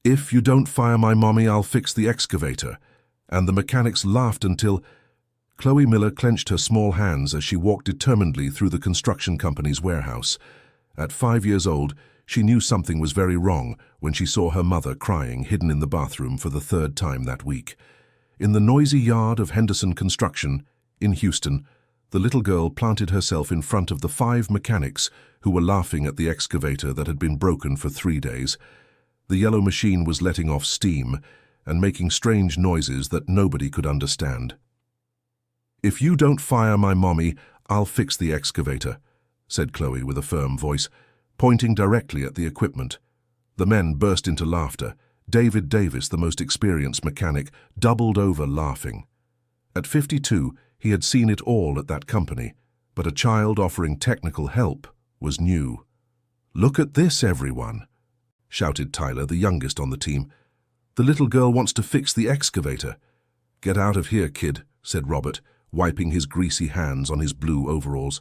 "If you don't fire my mommy, I'll fix the excavator." And the mechanics laughed until... Chloe Miller clenched her small hands as she walked determinedly through the construction company's warehouse. At 5 years old, she knew something was very wrong when she saw her mother crying hidden in the bathroom for the 3rd time that week. In the noisy yard of Henderson Construction, in Houston, the little girl planted herself in front of the 5 mechanics who were laughing at the excavator that had been broken for 3 days. The yellow machine was letting off steam and making strange noises that nobody could understand. "If you don't fire my mommy, I'll fix the excavator," said Chloe with a firm voice, pointing directly at the equipment. The men burst into laughter. David Davis, the most experienced mechanic, doubled over laughing. At 52, he had seen it all at that company, but a child offering technical help was new. "Look at this, everyone," shouted Tyler, the youngest on the team. "The little girl wants to fix the excavator." "Get out of here, kid," said Robert, wiping his greasy hands on his blue overalls.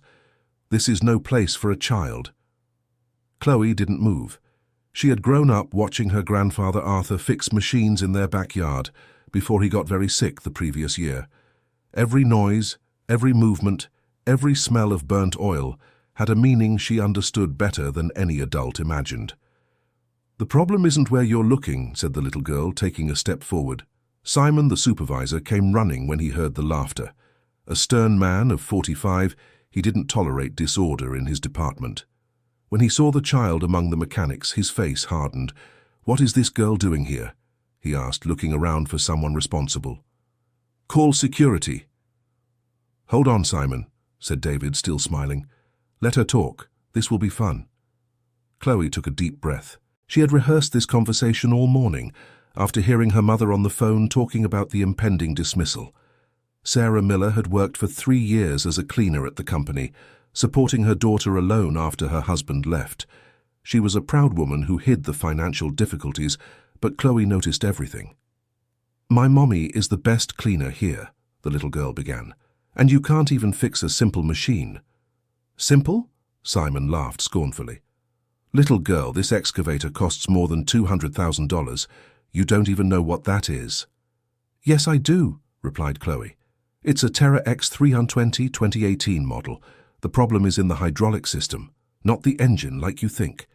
"This is no place for a child." Chloe didn't move. She had grown up watching her grandfather Arthur fix machines in their backyard before he got very sick the previous year. Every noise, every movement, every smell of burnt oil had a meaning she understood better than any adult imagined. "The problem isn't where you're looking," said the little girl, taking a step forward. Simon, the supervisor, came running when he heard the laughter. A stern man of 45, he didn't tolerate disorder in his department. When he saw the child among the mechanics, his face hardened. "What is this girl doing here?" he asked, looking around for someone responsible. "Call security." "Hold on, Simon," said David, still smiling. "Let her talk. This will be fun." Chloe took a deep breath. She had rehearsed this conversation all morning, after hearing her mother on the phone talking about the impending dismissal. Sarah Miller had worked for 3 years as a cleaner at the company, supporting her daughter alone after her husband left. She was a proud woman who hid the financial difficulties, but Chloe noticed everything. "My mommy is the best cleaner here," the little girl began, "and you can't even fix a simple machine." "Simple?" Simon laughed scornfully. "Little girl, this excavator costs more than $200,000. You don't even know what that is." "Yes, I do," replied Chloe. "It's a Terra X320 2018 model. The problem is in the hydraulic system, not the engine like you think."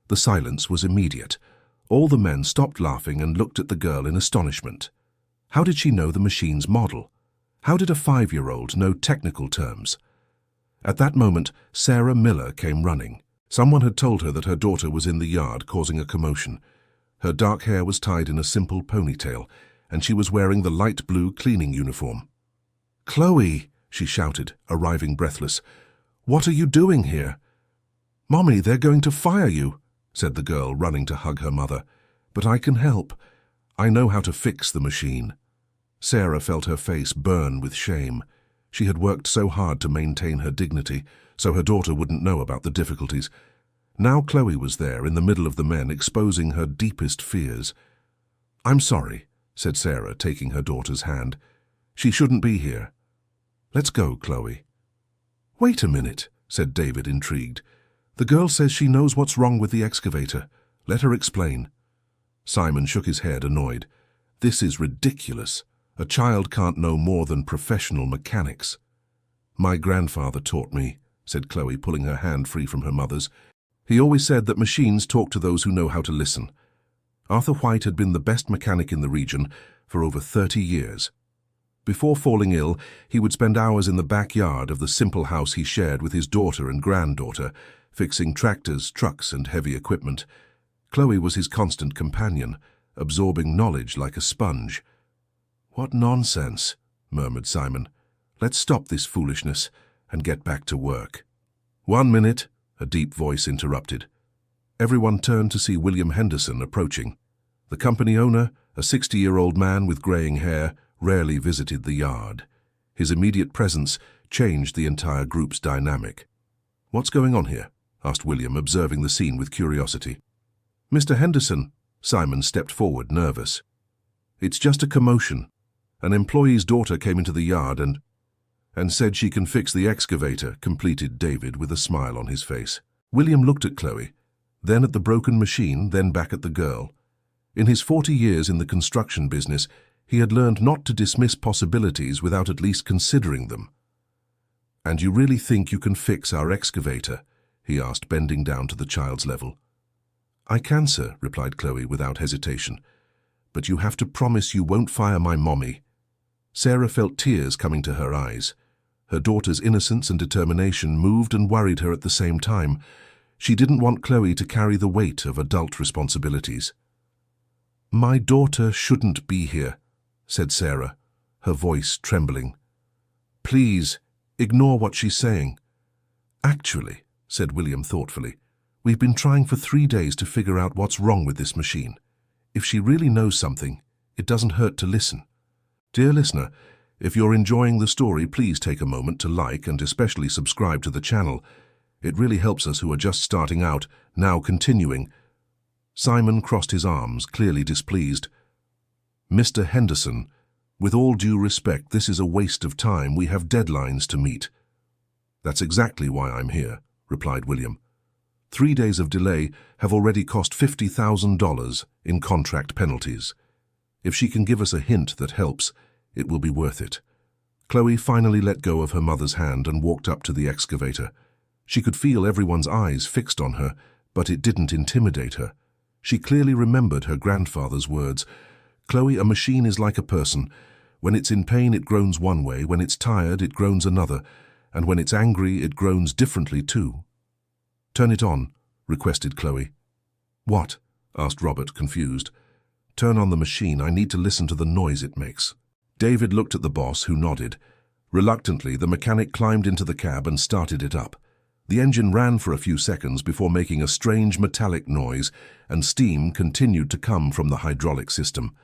The silence was immediate. All the men stopped laughing and looked at the girl in astonishment. How did she know the machine's model? How did a 5-year-old know technical terms? At that moment, Sarah Miller came running. Someone had told her that her daughter was in the yard causing a commotion. Her dark hair was tied in a simple ponytail, and she was wearing the light blue cleaning uniform. "Chloe," she shouted, arriving breathless, "what are you doing here?" "Mommy, they're going to fire you," said the girl, running to hug her mother. "But I can help. I know how to fix the machine." Sarah felt her face burn with shame. She had worked so hard to maintain her dignity, so her daughter wouldn't know about the difficulties. Now Chloe was there, in the middle of the men, exposing her deepest fears. "I'm sorry," said Sarah, taking her daughter's hand. "She shouldn't be here. Let's go, Chloe." "Wait a minute," said David, intrigued. "The girl says she knows what's wrong with the excavator. Let her explain." Simon shook his head, annoyed. "This is ridiculous. A child can't know more than professional mechanics." "My grandfather taught me," said Chloe, pulling her hand free from her mother's. "He always said that machines talk to those who know how to listen." Arthur White had been the best mechanic in the region for over 30 years. Before falling ill, he would spend hours in the backyard of the simple house he shared with his daughter and granddaughter, fixing tractors, trucks, and heavy equipment. Chloe was his constant companion, absorbing knowledge like a sponge. "What nonsense," murmured Simon. "Let's stop this foolishness and get back to work." "1 minute," a deep voice interrupted. Everyone turned to see William Henderson approaching. The company owner, a 60-year-old man with graying hair, rarely visited the yard. His immediate presence changed the entire group's dynamic. "What's going on here?" asked William, observing the scene with curiosity. "Mr. Henderson," Simon stepped forward, nervous. "It's just a commotion. An employee's daughter came into the yard and said she can fix the excavator," completed David with a smile on his face. William looked at Chloe, then at the broken machine, then back at the girl. In his 40 years in the construction business, he had learned not to dismiss possibilities without at least considering them. "And you really think you can fix our excavator?" he asked, bending down to the child's level. "I can, sir," replied Chloe without hesitation. "But you have to promise you won't fire my mommy." Sarah felt tears coming to her eyes. Her daughter's innocence and determination moved and worried her at the same time. She didn't want Chloe to carry the weight of adult responsibilities. "My daughter shouldn't be here," said Sarah, her voice trembling. "Please, ignore what she's saying." "Actually," said William thoughtfully, "we've been trying for 3 days to figure out what's wrong with this machine. If she really knows something, it doesn't hurt to listen." Dear listener, if you're enjoying the story, please take a moment to like and especially subscribe to the channel. It really helps us who are just starting out, now continuing. Simon crossed his arms, clearly displeased. "Mr. Henderson, with all due respect, this is a waste of time. We have deadlines to meet." "That's exactly why I'm here," replied William. 3 days of delay have already cost $50,000 in contract penalties. If she can give us a hint that helps, it will be worth it. Chloe finally let go of her mother's hand and walked up to the excavator. She could feel everyone's eyes fixed on her, but it didn't intimidate her. She clearly remembered her grandfather's words. "Chloe, a machine is like a person. When it's in pain, it groans one way. When it's tired, it groans another. And when it's angry, it groans differently too." "Turn it on," requested Chloe. "What?" asked Robert, confused. "Turn on the machine. I need to listen to the noise it makes." David looked at the boss, who nodded. Reluctantly, the mechanic climbed into the cab and started it up. The engine ran for a few seconds before making a strange metallic noise, and steam continued to come from the hydraulic system.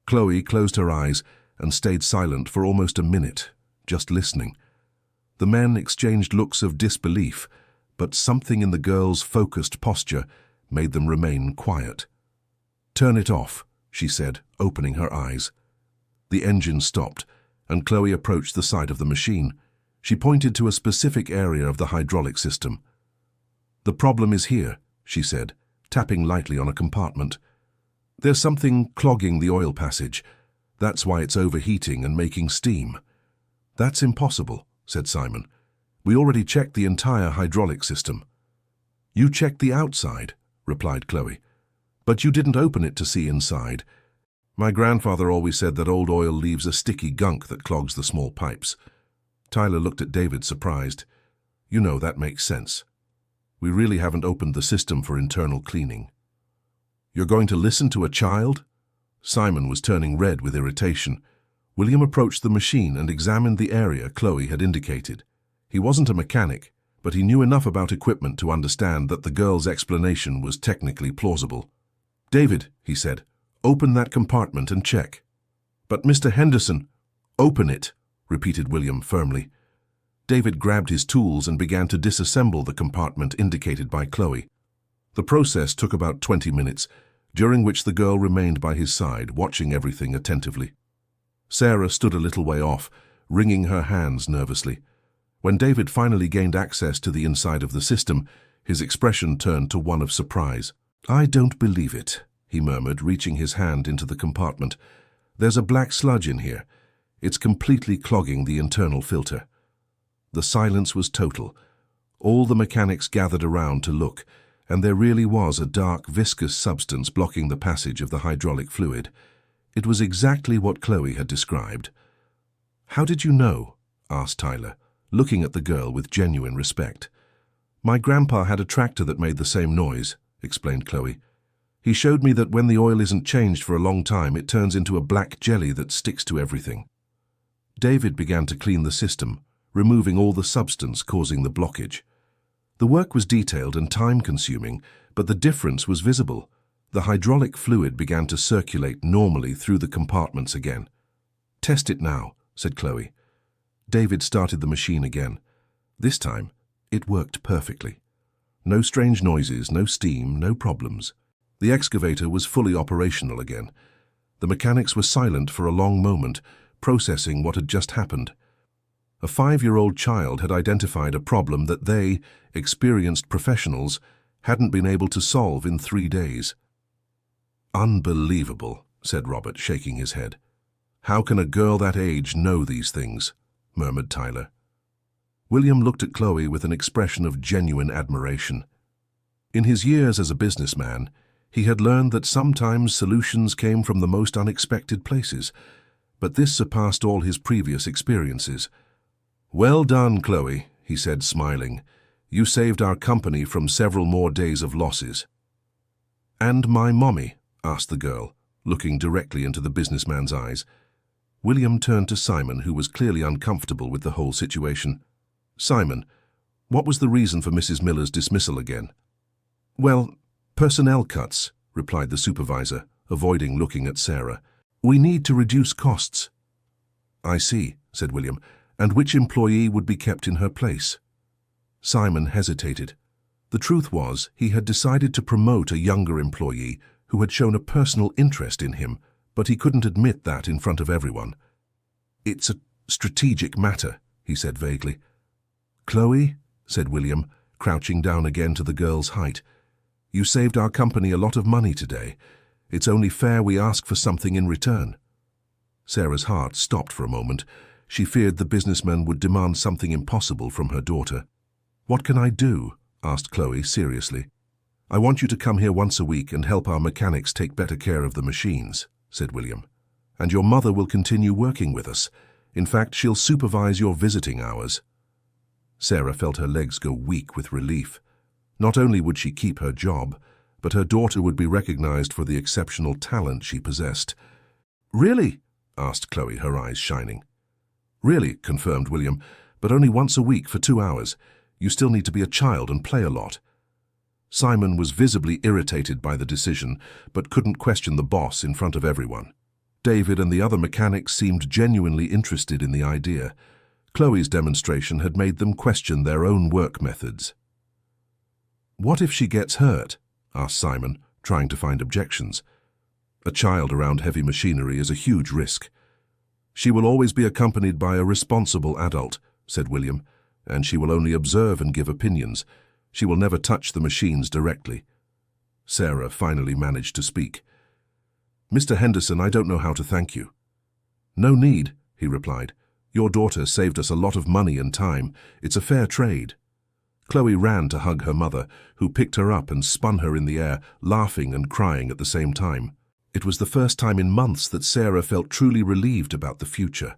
Chloe closed her eyes and stayed silent for almost a minute, just listening. The men exchanged looks of disbelief, but something in the girl's focused posture made them remain quiet. "Turn it off," she said, opening her eyes. The engine stopped, and Chloe approached the side of the machine. She pointed to a specific area of the hydraulic system. "The problem is here," she said, tapping lightly on a compartment. "There's something clogging the oil passage. That's why it's overheating and making steam." "That's impossible," said Simon. "We already checked the entire hydraulic system." "You checked the outside," replied Chloe. "But you didn't open it to see inside. My grandfather always said that old oil leaves a sticky gunk that clogs the small pipes." Tyler looked at David, surprised. "You know, that makes sense. We really haven't opened the system for internal cleaning." "You're going to listen to a child?" Simon was turning red with irritation. William approached the machine and examined the area Chloe had indicated. He wasn't a mechanic, but he knew enough about equipment to understand that the girl's explanation was technically plausible. "David," he said, "open that compartment and check." "But Mr. Henderson—" "Open it," repeated William firmly. David grabbed his tools and began to disassemble the compartment indicated by Chloe. The process took about 20 minutes, during which the girl remained by his side, watching everything attentively. Sarah stood a little way off, wringing her hands nervously. When David finally gained access to the inside of the system, his expression turned to one of surprise. "I don't believe it," he murmured, reaching his hand into the compartment. "There's a black sludge in here. It's completely clogging the internal filter." The silence was total. All the mechanics gathered around to look, and there really was a dark, viscous substance blocking the passage of the hydraulic fluid. It was exactly what Chloe had described. "How did you know?" asked Tyler, looking at the girl with genuine respect. "My grandpa had a tractor that made the same noise," explained Chloe. "He showed me that when the oil isn't changed for a long time, it turns into a black jelly that sticks to everything." David began to clean the system, removing all the substance causing the blockage. The work was detailed and time-consuming, but the difference was visible. The hydraulic fluid began to circulate normally through the compartments again. "Test it now," said Chloe. David started the machine again. This time, it worked perfectly. No strange noises, no steam, no problems. The excavator was fully operational again. The mechanics were silent for a long moment, processing what had just happened. A 5-year-old child had identified a problem that they, experienced professionals, hadn't been able to solve in 3 days. Unbelievable, said Robert, shaking his head. How can a girl that age know these things? Murmured Tyler. William looked at Chloe with an expression of genuine admiration. In his years as a businessman, he had learned that sometimes solutions came from the most unexpected places, but this surpassed all his previous experiences. Well done, Chloe, he said, smiling. You saved our company from several more days of losses. And my mommy? Asked the girl, looking directly into the businessman's eyes. William turned to Simon, who was clearly uncomfortable with the whole situation. Simon, what was the reason for Mrs. Miller's dismissal again? Well, personnel cuts, replied the supervisor, avoiding looking at Sarah. We need to reduce costs. I see, said William. And which employee would be kept in her place? Simon hesitated. The truth was, he had decided to promote a younger employee who had shown a personal interest in him, but he couldn't admit that in front of everyone. It's a strategic matter, he said vaguely. Chloe, said William, crouching down again to the girl's height. You saved our company a lot of money today. It's only fair we ask for something in return. Sarah's heart stopped for a moment. She feared the businessman would demand something impossible from her daughter. What can I do? Asked Chloe seriously. I want you to come here once a week and help our mechanics take better care of the machines, said William. And your mother will continue working with us. In fact, she'll supervise your visiting hours. Sarah felt her legs go weak with relief. Not only would she keep her job, but her daughter would be recognized for the exceptional talent she possessed. Really? Asked Chloe, her eyes shining. Really, confirmed William, but only once a week for 2 hours. You still need to be a child and play a lot. Simon was visibly irritated by the decision, but couldn't question the boss in front of everyone. David and the other mechanics seemed genuinely interested in the idea. Chloe's demonstration had made them question their own work methods. What if she gets hurt? Asked Simon, trying to find objections. A child around heavy machinery is a huge risk. She will always be accompanied by a responsible adult, said William, and she will only observe and give opinions. She will never touch the machines directly. Sarah finally managed to speak. Mr. Henderson, I don't know how to thank you. No need, he replied. Your daughter saved us a lot of money and time. It's a fair trade. Chloe ran to hug her mother, who picked her up and spun her in the air, laughing and crying at the same time. It was the first time in months that Sarah felt truly relieved about the future.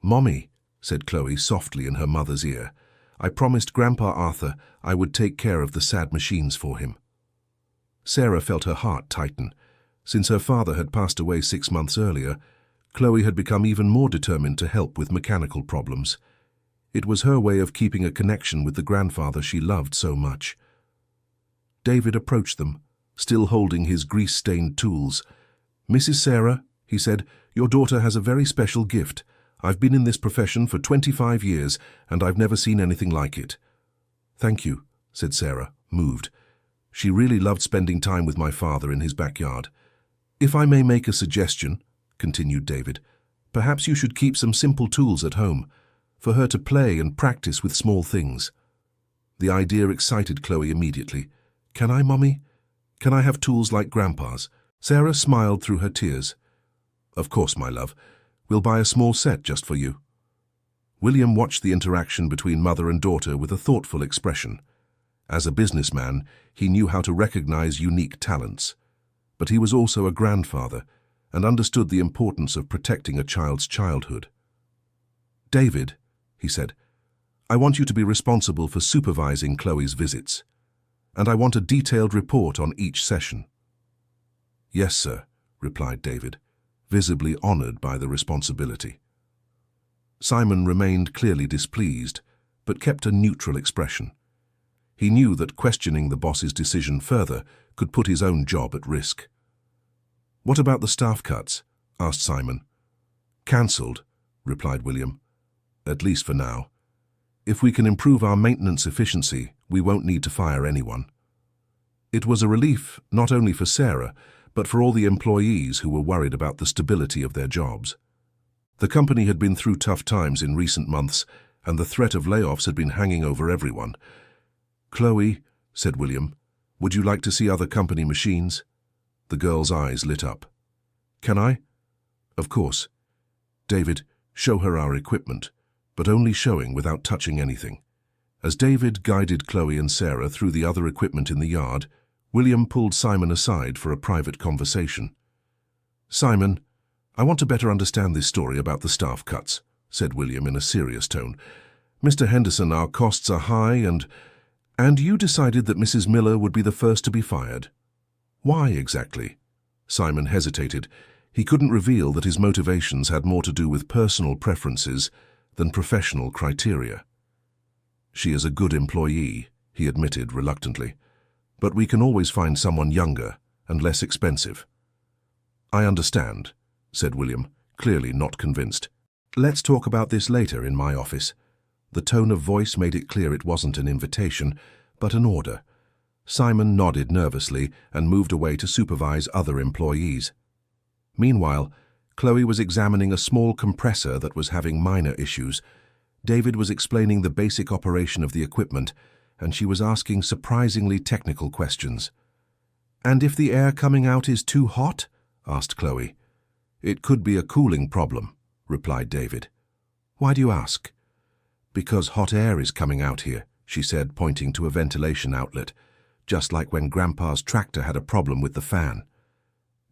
Mommy, said Chloe softly in her mother's ear, I promised Grandpa Arthur I would take care of the sad machines for him. Sarah felt her heart tighten. Since her father had passed away 6 months earlier, Chloe had become even more determined to help with mechanical problems. It was her way of keeping a connection with the grandfather she loved so much. David approached them, still holding his grease-stained tools. Mrs. Sarah, he said, your daughter has a very special gift. I've been in this profession for 25 years, and I've never seen anything like it. Thank you, said Sarah, moved. She really loved spending time with my father in his backyard. If I may make a suggestion, continued David, perhaps you should keep some simple tools at home, for her to play and practice with small things. The idea excited Chloe immediately. Can I, Mummy? Can I have tools like Grandpa's? Sarah smiled through her tears. Of course, my love. We'll buy a small set just for you. William watched the interaction between mother and daughter with a thoughtful expression. As a businessman, he knew how to recognize unique talents. But he was also a grandfather and understood the importance of protecting a child's childhood. David, he said, I want you to be responsible for supervising Chloe's visits, and I want a detailed report on each session. Yes, sir, replied David, visibly honored by the responsibility. Simon remained clearly displeased, but kept a neutral expression. He knew that questioning the boss's decision further could put his own job at risk. What about the staff cuts? Asked Simon. Cancelled, replied William. At least for now. If we can improve our maintenance efficiency, we won't need to fire anyone. It was a relief not only for Sarah, but for all the employees who were worried about the stability of their jobs. The company had been through tough times in recent months, and the threat of layoffs had been hanging over everyone. Chloe, said William, would you like to see other company machines? The girl's eyes lit up. Can I? Of course. David, show her our equipment, but only showing without touching anything. As David guided Chloe and Sarah through the other equipment in the yard, William pulled Simon aside for a private conversation. Simon, I want to better understand this story about the staff cuts, said William in a serious tone. Mr. Henderson, our costs are high and you decided that Mrs. Miller would be the first to be fired. Why exactly? Simon hesitated. He couldn't reveal that his motivations had more to do with personal preferences than professional criteria. She is a good employee, he admitted reluctantly, but we can always find someone younger and less expensive. I understand, said William, clearly not convinced. Let's talk about this later in my office. The tone of voice made it clear it wasn't an invitation, but an order. Simon nodded nervously and moved away to supervise other employees. Meanwhile, Chloe was examining a small compressor that was having minor issues. David was explaining the basic operation of the equipment, and she was asking surprisingly technical questions. And if the air coming out is too hot? Asked Chloe. It could be a cooling problem, replied David. Why do you ask? Because hot air is coming out here, she said, pointing to a ventilation outlet, just like when Grandpa's tractor had a problem with the fan.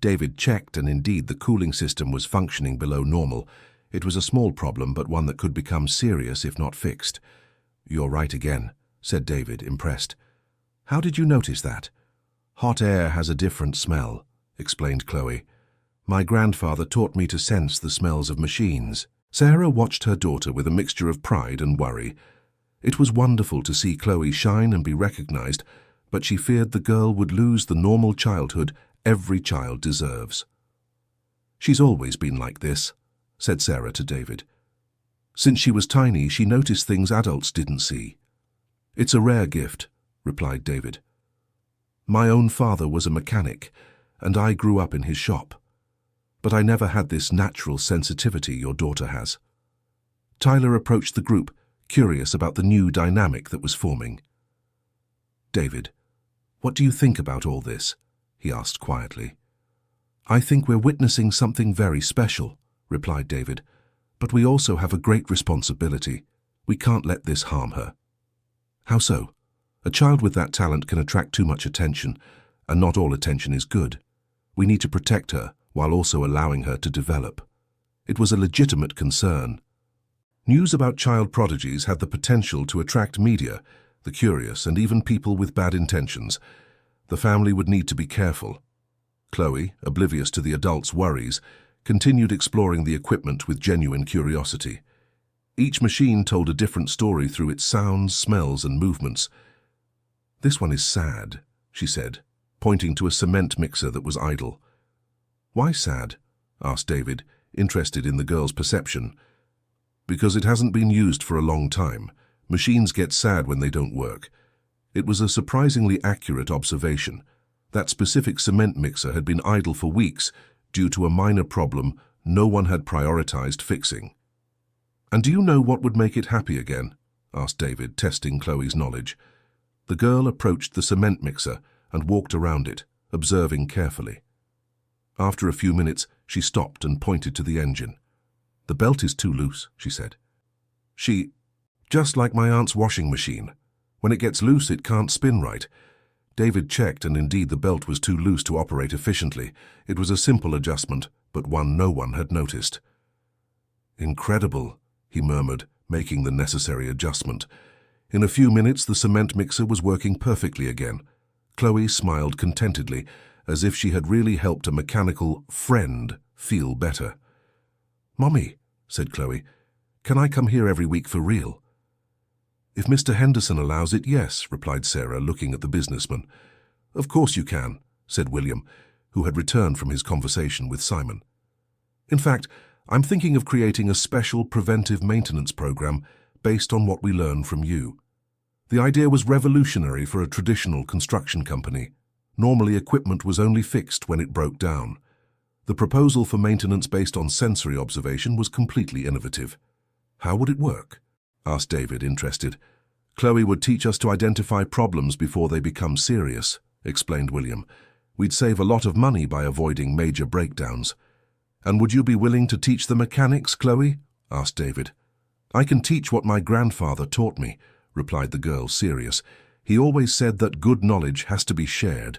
David checked, and indeed the cooling system was functioning below normal. It was a small problem, but one that could become serious if not fixed. You're right again, said David, impressed. How did you notice that? Hot air has a different smell, explained Chloe. My grandfather taught me to sense the smells of machines. Sarah watched her daughter with a mixture of pride and worry. It was wonderful to see Chloe shine and be recognized, but she feared the girl would lose the normal childhood every child deserves. She's always been like this, said Sarah to David. Since she was tiny, she noticed things adults didn't see. It's a rare gift, replied David. My own father was a mechanic, and I grew up in his shop. But I never had this natural sensitivity your daughter has. Tyler approached the group, curious about the new dynamic that was forming. David, what do you think about all this? He asked quietly. I think we're witnessing something very special, replied David, but we also have a great responsibility. We can't let this harm her. How so? A child with that talent can attract too much attention, and not all attention is good. We need to protect her, while also allowing her to develop. It was a legitimate concern. News about child prodigies had the potential to attract media, the curious, and even people with bad intentions. The family would need to be careful. Chloe, oblivious to the adults' worries, continued exploring the equipment with genuine curiosity. Each machine told a different story through its sounds, smells, and movements. This one is sad, she said, pointing to a cement mixer that was idle. Why sad? Asked David, interested in the girl's perception. Because it hasn't been used for a long time. Machines get sad when they don't work. It was a surprisingly accurate observation. That specific cement mixer had been idle for weeks due to a minor problem no one had prioritized fixing. And do you know what would make it happy again? Asked David, testing Chloe's knowledge. The girl approached the cement mixer and walked around it, observing carefully. After a few minutes, she stopped and pointed to the engine. The belt is too loose, she said. Just like my aunt's washing machine. When it gets loose, it can't spin right. David checked, and indeed the belt was too loose to operate efficiently. It was a simple adjustment, but one no one had noticed. Incredible, he murmured, making the necessary adjustment. In a few minutes, the cement mixer was working perfectly again. Chloe smiled contentedly, as if she had really helped a mechanical friend feel better. Mommy, said Chloe, can I come here every week for real? If Mr. Henderson allows it, yes, replied Sarah, looking at the businessman. Of course you can, said William, who had returned from his conversation with Simon. In fact, I'm thinking of creating a special preventive maintenance program based on what we learn from you. The idea was revolutionary for a traditional construction company. Normally, equipment was only fixed when it broke down. The proposal for maintenance based on sensory observation was completely innovative. How would it work? Asked David, interested. Chloe would teach us to identify problems before they become serious, explained William. We'd save a lot of money by avoiding major breakdowns. And would you be willing to teach the mechanics, Chloe? Asked David. I can teach what my grandfather taught me, replied the girl, serious. He always said that good knowledge has to be shared.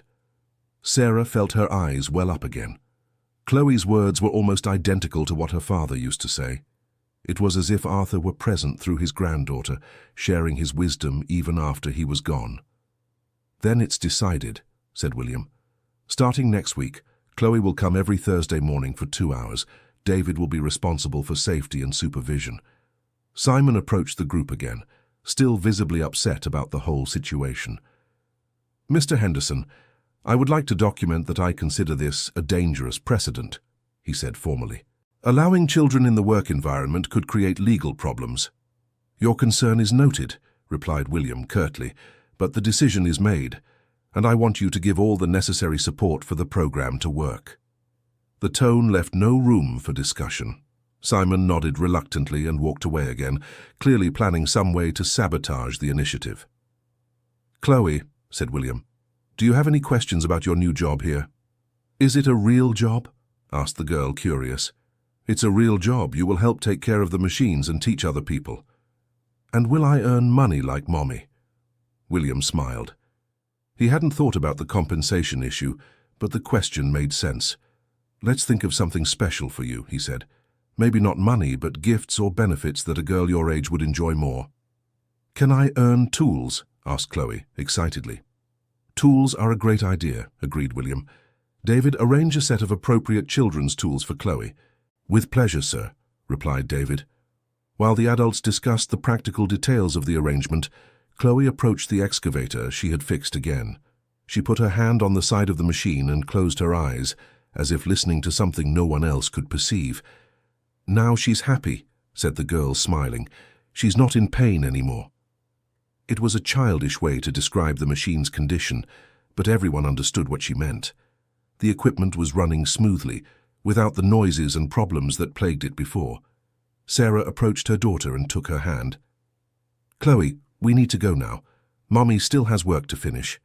Sarah felt her eyes well up again. Chloe's words were almost identical to what her father used to say. It was as if Arthur were present through his granddaughter, sharing his wisdom even after he was gone. Then it's decided, said William. Starting next week, Chloe will come every Thursday morning for 2 hours. David will be responsible for safety and supervision. Simon approached the group again, still visibly upset about the whole situation. Mr. Henderson, I would like to document that I consider this a dangerous precedent, he said formally. Allowing children in the work environment could create legal problems. Your concern is noted, replied William curtly, but the decision is made, and I want you to give all the necessary support for the program to work. The tone left no room for discussion. Simon nodded reluctantly and walked away again, clearly planning some way to sabotage the initiative. Chloe, said William, do you have any questions about your new job here? Is it a real job? Asked the girl, curious. It's a real job. You will help take care of the machines and teach other people. And will I earn money like Mommy? William smiled. He hadn't thought about the compensation issue, but the question made sense. Let's think of something special for you, he said. Maybe not money, but gifts or benefits that a girl your age would enjoy more. Can I earn tools? Asked Chloe, excitedly. Tools are a great idea, agreed William. David, arrange a set of appropriate children's tools for Chloe. With pleasure, sir, replied David. While the adults discussed the practical details of the arrangement, Chloe approached the excavator she had fixed again. She put her hand on the side of the machine and closed her eyes, as if listening to something no one else could perceive. Now she's happy, said the girl, smiling. She's not in pain anymore. It was a childish way to describe the machine's condition, but everyone understood what she meant. The equipment was running smoothly, without the noises and problems that plagued it before. Sarah approached her daughter and took her hand. Chloe, we need to go now. Mommy still has work to finish.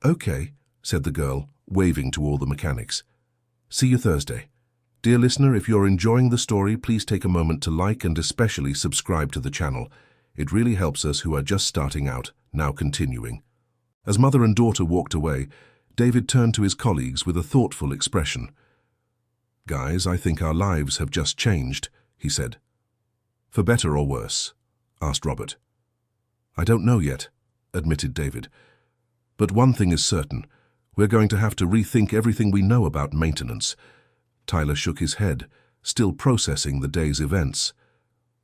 Okay, said the girl, waving to all the mechanics. See you Thursday. Dear listener, if you're enjoying the story, please take a moment to like and especially subscribe to the channel. It really helps us who are just starting out, now continuing. As mother and daughter walked away, David turned to his colleagues with a thoughtful expression. Guys, I think our lives have just changed, he said. For better or worse? Asked Robert. I don't know yet, admitted David. But one thing is certain. We're going to have to rethink everything we know about maintenance. Tyler shook his head, still processing the day's events.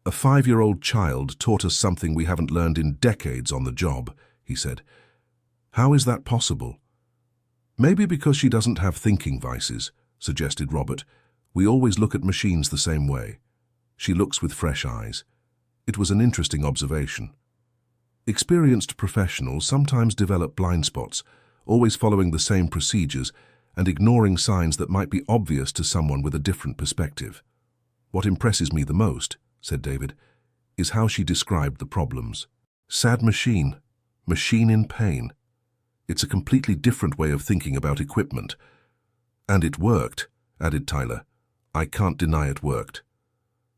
A 5-year-old child taught us something we haven't learned in decades on the job, he said. How is that possible? Maybe because she doesn't have thinking vices, suggested Robert. We always look at machines the same way. She looks with fresh eyes. It was an interesting observation. Experienced professionals sometimes develop blind spots, always following the same procedures and ignoring signs that might be obvious to someone with a different perspective. What impresses me the most, said David, is how she described the problems. Sad machine, machine in pain. It's a completely different way of thinking about equipment. And it worked, added Tyler. I can't deny it worked.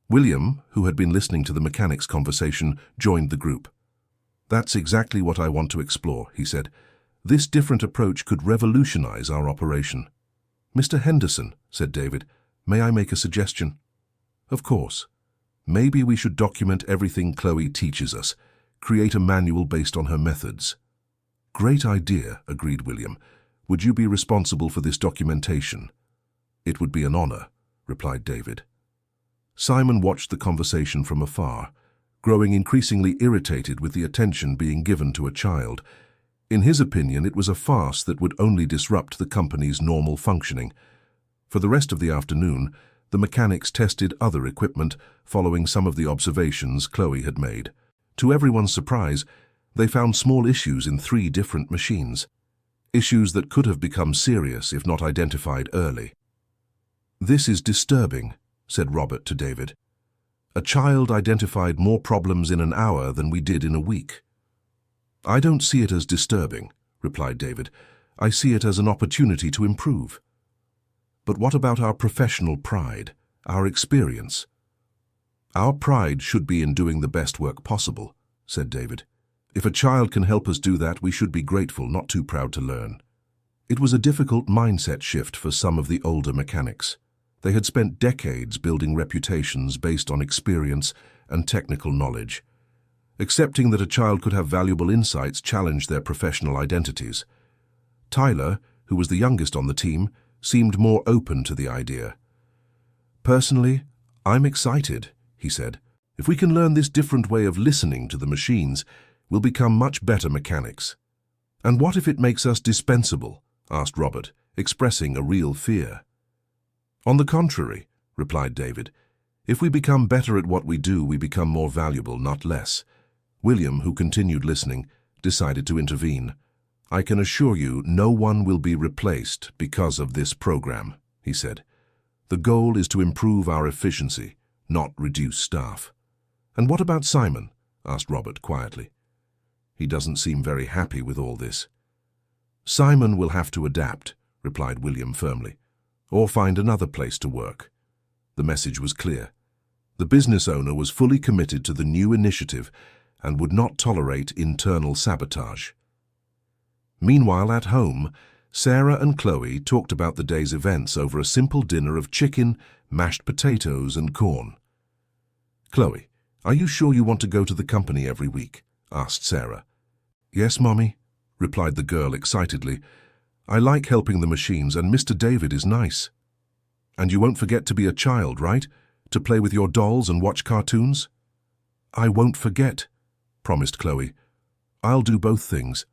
William, who had been listening to the mechanics' conversation, joined the group. That's exactly what I want to explore, he said. This different approach could revolutionize our operation. Mr. Henderson, said David, may I make a suggestion? Of course. Maybe we should document everything Chloe teaches us, create a manual based on her methods. Great idea, agreed William. Would you be responsible for this documentation? It would be an honor, replied David. Simon watched the conversation from afar, growing increasingly irritated with the attention being given to a child. In his opinion, it was a farce that would only disrupt the company's normal functioning. For the rest of the afternoon, the mechanics tested other equipment, following some of the observations Chloe had made. To everyone's surprise, they found small issues in 3 different machines. Issues that could have become serious if not identified early. This is disturbing, said Robert to David. A child identified more problems in an hour than we did in a week. I don't see it as disturbing, replied David. I see it as an opportunity to improve. But what about our professional pride, our experience? Our pride should be in doing the best work possible, said David. If a child can help us do that, we should be grateful, not too proud to learn. It was a difficult mindset shift for some of the older mechanics. They had spent decades building reputations based on experience and technical knowledge. Accepting that a child could have valuable insights challenged their professional identities. Tyler, who was the youngest on the team, seemed more open to the idea. Personally, I'm excited, he said. If we can learn this different way of listening to the machines, we'll become much better mechanics. And what if it makes us dispensable? Asked Robert, expressing a real fear. On the contrary, replied David, if we become better at what we do, we become more valuable, not less. William, who continued listening, decided to intervene. I can assure you no one will be replaced because of this program, he said. The goal is to improve our efficiency, not reduce staff. And what about Simon? Asked Robert quietly. He doesn't seem very happy with all this. Simon will have to adapt, replied William firmly, or find another place to work. The message was clear. The business owner was fully committed to the new initiative and would not tolerate internal sabotage. Meanwhile, at home, Sarah and Chloe talked about the day's events over a simple dinner of chicken, mashed potatoes, and corn. Chloe, are you sure you want to go to the company every week? Asked Sarah. Yes, Mommy, replied the girl excitedly. I like helping the machines, and Mr. David is nice. And you won't forget to be a child, right? To play with your dolls and watch cartoons? I won't forget, promised Chloe. I'll do both things.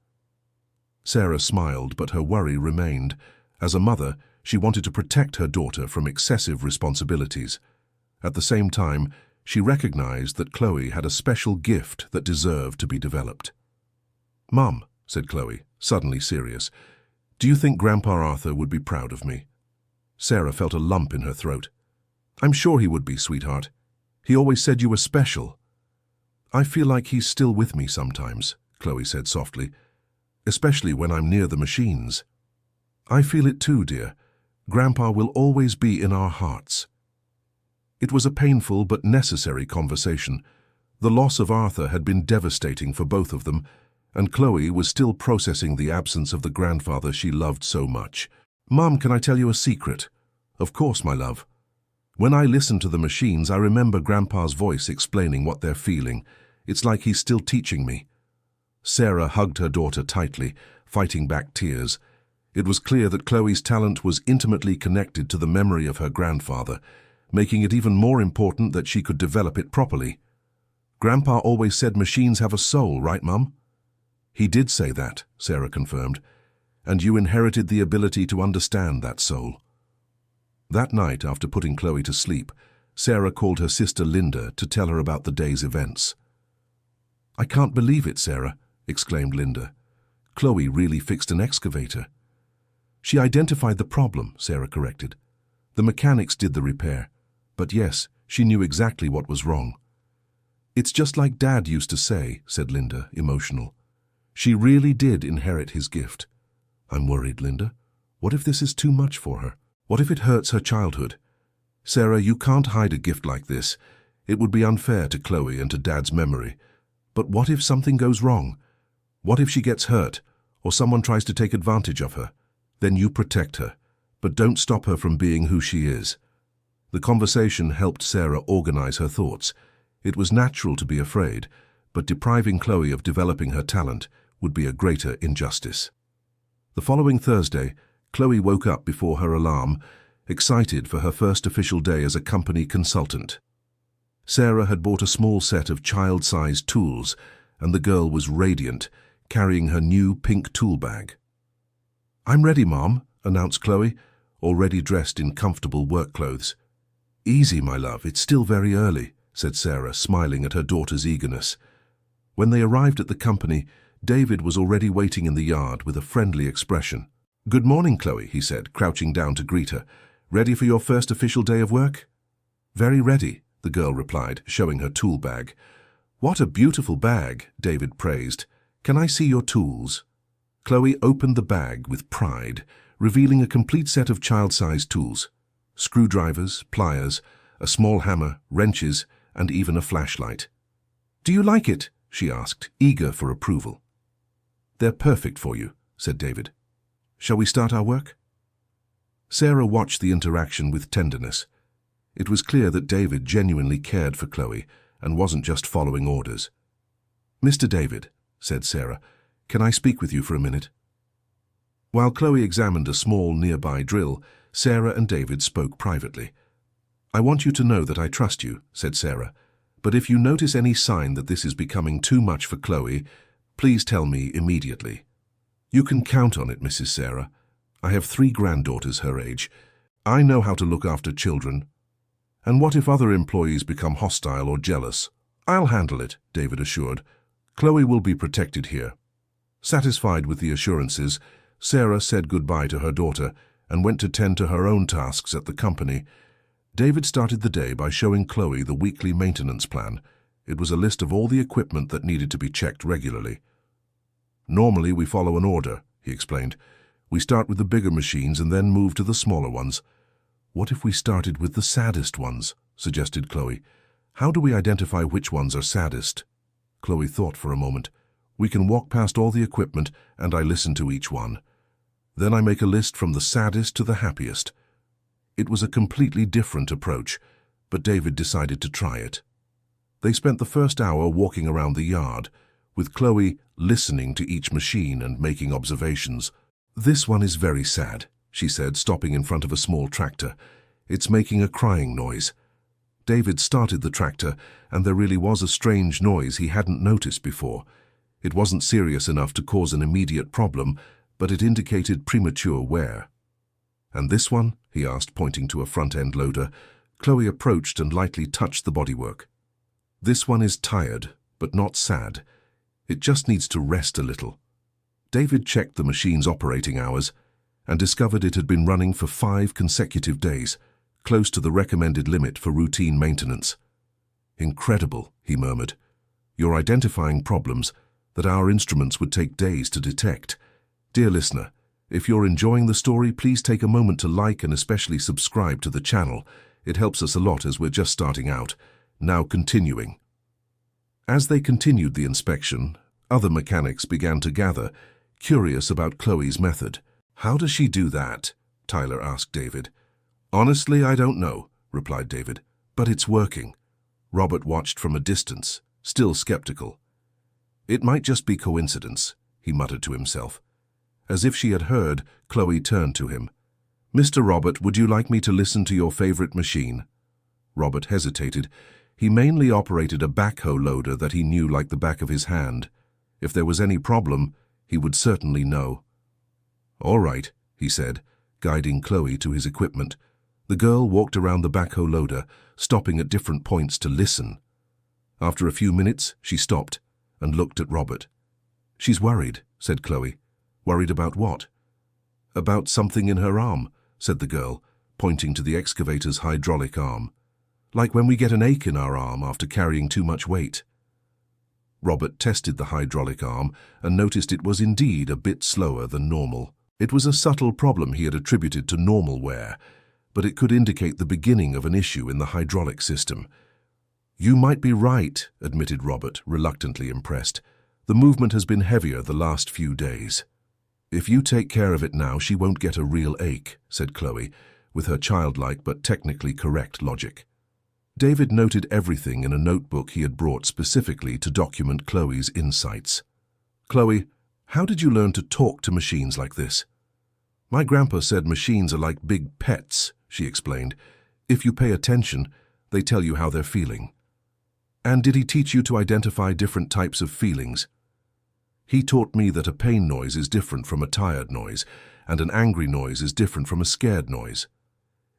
Sarah smiled, but her worry remained. As a mother, she wanted to protect her daughter from excessive responsibilities. At the same time, she recognized that Chloe had a special gift that deserved to be developed. Mum, said Chloe, suddenly serious, do you think Grandpa Arthur would be proud of me? Sarah felt a lump in her throat. I'm sure he would be, sweetheart. He always said you were special. I feel like he's still with me sometimes, Chloe said softly, especially when I'm near the machines. I feel it too, dear. Grandpa will always be in our hearts. It was a painful but necessary conversation. The loss of Arthur had been devastating for both of them, and Chloe was still processing the absence of the grandfather she loved so much. Mum, can I tell you a secret? Of course, my love. When I listen to the machines, I remember Grandpa's voice explaining what they're feeling. It's like he's still teaching me. Sarah hugged her daughter tightly, fighting back tears. It was clear that Chloe's talent was intimately connected to the memory of her grandfather, making it even more important that she could develop it properly. Grandpa always said machines have a soul, right, Mum? He did say that, Sarah confirmed, and you inherited the ability to understand that soul. That night, after putting Chloe to sleep, Sarah called her sister Linda to tell her about the day's events. I can't believe it, Sarah, exclaimed Linda. Chloe really fixed an excavator. She identified the problem, Sarah corrected. The mechanics did the repair, but yes, she knew exactly what was wrong. It's just like Dad used to say, said Linda, emotional. She really did inherit his gift. I'm worried, Linda. What if this is too much for her? What if it hurts her childhood? Sarah, you can't hide a gift like this. It would be unfair to Chloe and to Dad's memory. But what if something goes wrong? What if she gets hurt, or someone tries to take advantage of her? Then you protect her, but don't stop her from being who she is. The conversation helped Sarah organize her thoughts. It was natural to be afraid, but depriving Chloe of developing her talent would be a greater injustice. The following Thursday, Chloe woke up before her alarm, excited for her first official day as a company consultant. Sarah had bought a small set of child-sized tools, and the girl was radiant, carrying her new pink tool bag. I'm ready, Mom, announced Chloe, already dressed in comfortable work clothes. Easy, my love, it's still very early, said Sarah, smiling at her daughter's eagerness. When they arrived at the company, David was already waiting in the yard with a friendly expression. Good morning, Chloe, he said, crouching down to greet her. Ready for your first official day of work? Very ready, the girl replied, showing her tool bag. What a beautiful bag, David praised. Can I see your tools? Chloe opened the bag with pride, revealing a complete set of child-sized tools: screwdrivers, pliers, a small hammer, wrenches, and even a flashlight. "Do you like it?" she asked, eager for approval. "They're perfect for you," said David. "Shall we start our work?" Sarah watched the interaction with tenderness. It was clear that David genuinely cared for Chloe and wasn't just following orders. "Mr. David," said Sarah, "can I speak with you for a minute?" While Chloe examined a small nearby drill, Sarah and David spoke privately. "I want you to know that I trust you," said Sarah, "but if you notice any sign that this is becoming too much for Chloe, please tell me immediately." "You can count on it, Mrs. Sarah. I have 3 granddaughters her age. I know how to look after children. And what if other employees become hostile or jealous? I'll handle it," David assured. "Chloe will be protected here." Satisfied with the assurances, Sarah said goodbye to her daughter and went to tend to her own tasks at the company. David started the day by showing Chloe the weekly maintenance plan. It was a list of all the equipment that needed to be checked regularly. "Normally we follow an order," he explained. "We start with the bigger machines and then move to the smaller ones." "What if we started with the saddest ones?" suggested Chloe. "How do we identify which ones are saddest?" Chloe thought for a moment. "We can walk past all the equipment and I listen to each one. Then I make a list from the saddest to the happiest." It was a completely different approach, but David decided to try it. They spent the first hour walking around the yard, with Chloe listening to each machine and making observations. "This one is very sad," she said, stopping in front of a small tractor. "It's making a crying noise." David started the tractor, and there really was a strange noise he hadn't noticed before. It wasn't serious enough to cause an immediate problem, but it indicated premature wear. "And this one?" he asked, pointing to a front-end loader. Chloe approached and lightly touched the bodywork. "This one is tired, but not sad. It just needs to rest a little." David checked the machine's operating hours and discovered it had been running for 5 consecutive days, close to the recommended limit for routine maintenance. "Incredible," he murmured. "You're identifying problems that our instruments would take days to detect." Dear listener, if you're enjoying the story, please take a moment to like and especially subscribe to the channel. It helps us a lot as we're just starting out. Now continuing. As they continued the inspection, other mechanics began to gather, curious about Chloe's method. "How does she do that?" Tyler asked David. "Honestly, I don't know," replied David, "but it's working." Robert watched from a distance, still skeptical. "It might just be coincidence," he muttered to himself. As if she had heard, Chloe turned to him. "Mr. Robert, would you like me to listen to your favorite machine?" Robert hesitated. He mainly operated a backhoe loader that he knew like the back of his hand. If there was any problem, he would certainly know. "All right," he said, guiding Chloe to his equipment. The girl walked around the backhoe loader, stopping at different points to listen. After a few minutes, she stopped and looked at Robert. "She's worried," said Chloe. "Worried about what?" "About something in her arm," said the girl, pointing to the excavator's hydraulic arm. "Like when we get an ache in our arm after carrying too much weight." Robert tested the hydraulic arm and noticed it was indeed a bit slower than normal. It was a subtle problem he had attributed to normal wear, but it could indicate the beginning of an issue in the hydraulic system. "You might be right," admitted Robert, reluctantly impressed. "The movement has been heavier the last few days." "If you take care of it now, she won't get a real ache," said Chloe, with her childlike but technically correct logic. David noted everything in a notebook he had brought specifically to document Chloe's insights. "Chloe, how did you learn to talk to machines like this?" "My grandpa said machines are like big pets," she explained. "If you pay attention, they tell you how they're feeling." "And did he teach you to identify different types of feelings?" "He taught me that a pain noise is different from a tired noise, and an angry noise is different from a scared noise."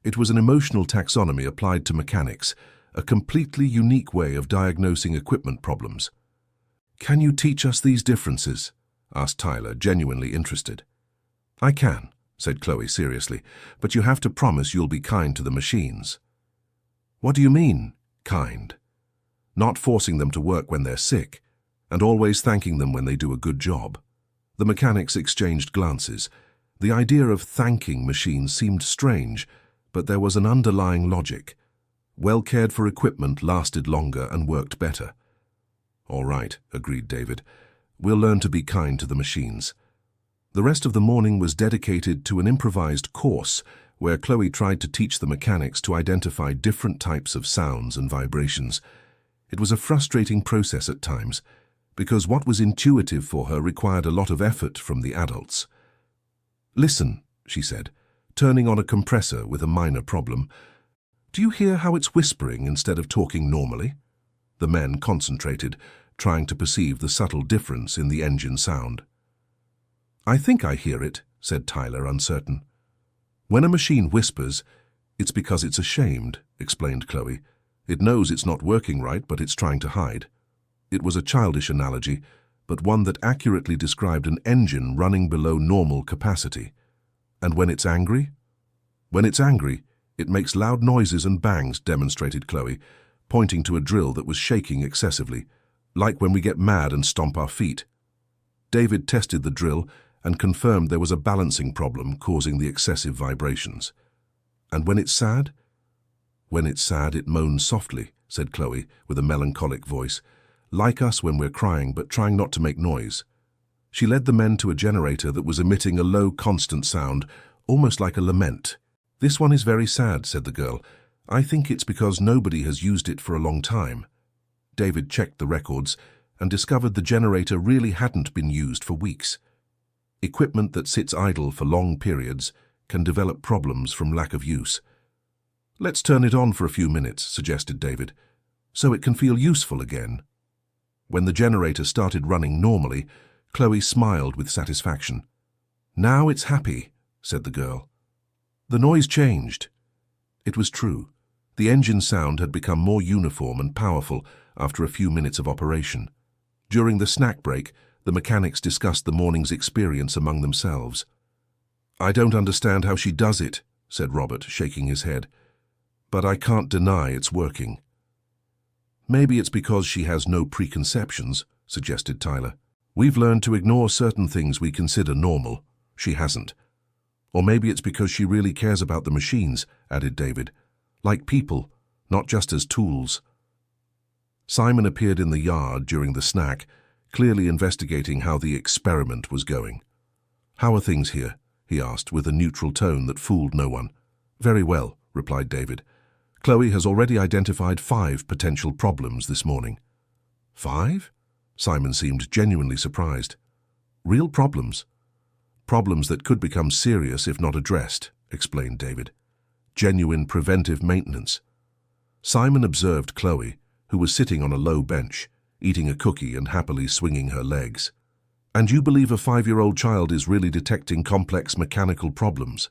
It was an emotional taxonomy applied to mechanics, a completely unique way of diagnosing equipment problems. "Can you teach us these differences?" asked Tyler, genuinely interested. "I can," said Chloe seriously, "but you have to promise you'll be kind to the machines." "What do you mean, kind?" "Not forcing them to work when they're sick, and always thanking them when they do a good job." The mechanics exchanged glances. The idea of thanking machines seemed strange, but there was an underlying logic. Well-cared-for equipment lasted longer and worked better. "All right," agreed David. "We'll learn to be kind to the machines." The rest of the morning was dedicated to an improvised course where Chloe tried to teach the mechanics to identify different types of sounds and vibrations. It was a frustrating process at times, because what was intuitive for her required a lot of effort from the adults. "Listen," she said, turning on a compressor with a minor problem. "Do you hear how it's whispering instead of talking normally?" The men concentrated, trying to perceive the subtle difference in the engine sound. "I think I hear it," said Tyler, uncertain. "When a machine whispers, it's because it's ashamed," explained Chloe. "It knows it's not working right, but it's trying to hide." It was a childish analogy, but one that accurately described an engine running below normal capacity. "And when it's angry?" "When it's angry, it makes loud noises and bangs," demonstrated Chloe, pointing to a drill that was shaking excessively, "like when we get mad and stomp our feet." David tested the drill and confirmed there was a balancing problem causing the excessive vibrations. "And when it's sad?" "When it's sad, it moans softly," said Chloe, with a melancholic voice, "like us when we're crying but trying not to make noise." She led the men to a generator that was emitting a low, constant sound, almost like a lament. "This one is very sad," said the girl. "I think it's because nobody has used it for a long time." David checked the records and discovered the generator really hadn't been used for weeks. Equipment that sits idle for long periods can develop problems from lack of use. "Let's turn it on for a few minutes," suggested David, "so it can feel useful again." When the generator started running normally, Chloe smiled with satisfaction. "Now it's happy," said the girl. The noise changed. It was true. The engine sound had become more uniform and powerful after a few minutes of operation. During the snack break, the mechanics discussed the morning's experience among themselves. "I don't understand how she does it," said Robert, shaking his head. "But I can't deny it's working." "Maybe it's because she has no preconceptions," suggested Tyler. "We've learned to ignore certain things we consider normal. She hasn't. Or maybe it's because she really cares about the machines," added David. "Like people, not just as tools." Simon appeared in the yard during the snack, clearly investigating how the experiment was going. "How are things here?" he asked, with a neutral tone that fooled no one. "Very well," replied David. "Chloe has already identified 5 potential problems this morning." 5? Simon seemed genuinely surprised. "Real problems. Problems that could become serious if not addressed," explained David. "Genuine preventive maintenance." Simon observed Chloe, who was sitting on a low bench, eating a cookie and happily swinging her legs. "And you believe a 5-year-old child is really detecting complex mechanical problems?"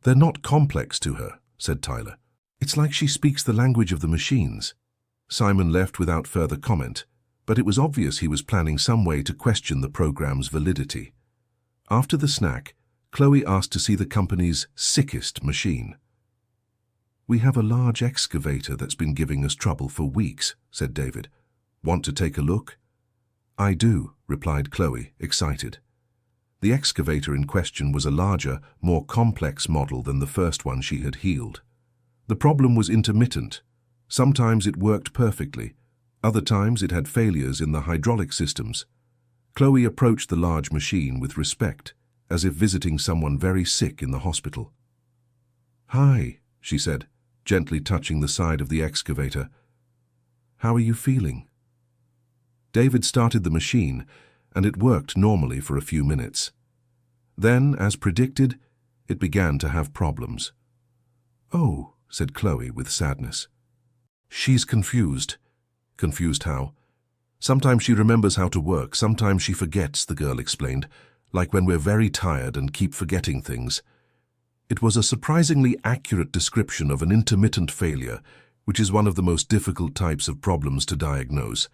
"They're not complex to her," said Tyler. "It's like she speaks the language of the machines." Simon left without further comment, but it was obvious he was planning some way to question the program's validity. After the snack, Chloe asked to see the company's sickest machine. "We have a large excavator that's been giving us trouble for weeks," said David. "Want to take a look?" "I do," replied Chloe, excited. The excavator in question was a larger, more complex model than the first one she had healed. The problem was intermittent. Sometimes it worked perfectly. Other times it had failures in the hydraulic systems. Chloe approached the large machine with respect, as if visiting someone very sick in the hospital. "Hi," she said, gently touching the side of the excavator. "How are you feeling?" David started the machine, and it worked normally for a few minutes. Then, as predicted, it began to have problems. "Oh," said Chloe with sadness. "She's confused." "Confused how?" "Sometimes she remembers how to work, sometimes she forgets," the girl explained, "like when we're very tired and keep forgetting things." It was a surprisingly accurate description of an intermittent failure, which is one of the most difficult types of problems to diagnose.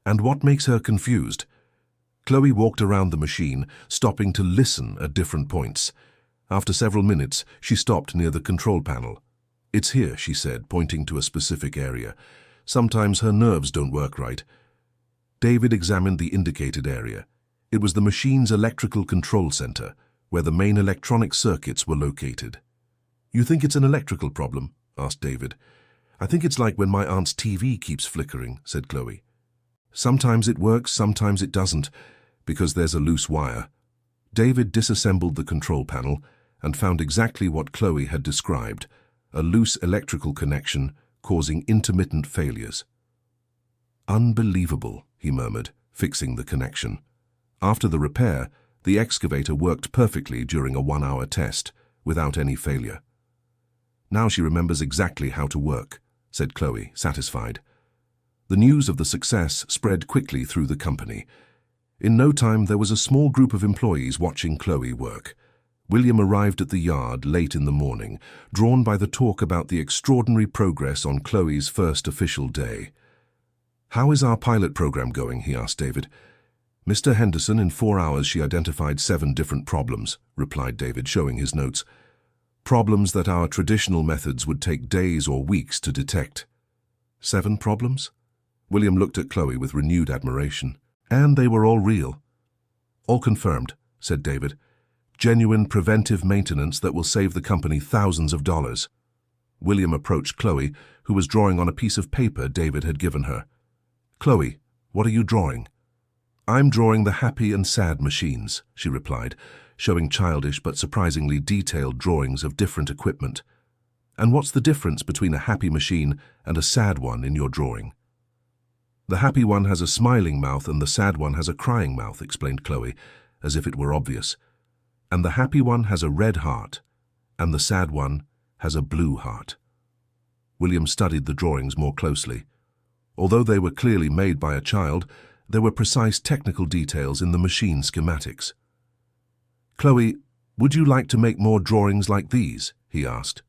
"And what makes her confused?" Chloe walked around the machine, stopping to listen at different points. After several minutes, she stopped near the control panel. "It's here," she said, pointing to a specific area. "Sometimes her nerves don't work right." David examined the indicated area. It was the machine's electrical control center, where the main electronic circuits were located. "You think it's an electrical problem?" asked David. "I think it's like when my aunt's TV keeps flickering," said Chloe. "Sometimes it works, sometimes it doesn't, because there's a loose wire." David disassembled the control panel and found exactly what Chloe had described, a loose electrical connection causing intermittent failures. "Unbelievable," he murmured, fixing the connection. After the repair, the excavator worked perfectly during a 1-hour test, without any failure. "Now she remembers exactly how to work," said Chloe, satisfied. The news of the success spread quickly through the company. In no time, there was a small group of employees watching Chloe work. William arrived at the yard late in the morning, drawn by the talk about the extraordinary progress on Chloe's first official day. "How is our pilot program going?" he asked David. "Mr. Henderson, in 4 hours she identified 7 different problems," replied David, showing his notes. "Problems that our traditional methods would take days or weeks to detect." 7 problems? William looked at Chloe with renewed admiration. "And they were all real?" "All confirmed," said David. "Genuine preventive maintenance that will save the company thousands of dollars." William approached Chloe, who was drawing on a piece of paper David had given her. "Chloe, what are you drawing?" "I'm drawing the happy and sad machines," she replied, showing childish but surprisingly detailed drawings of different equipment. "And what's the difference between a happy machine and a sad one in your drawing?" "The happy one has a smiling mouth and the sad one has a crying mouth," explained Chloe, as if it were obvious. "And the happy one has a red heart, and the sad one has a blue heart." William studied the drawings more closely. Although they were clearly made by a child, there were precise technical details in the machine schematics. "Chloe, would you like to make more drawings like these?" he asked.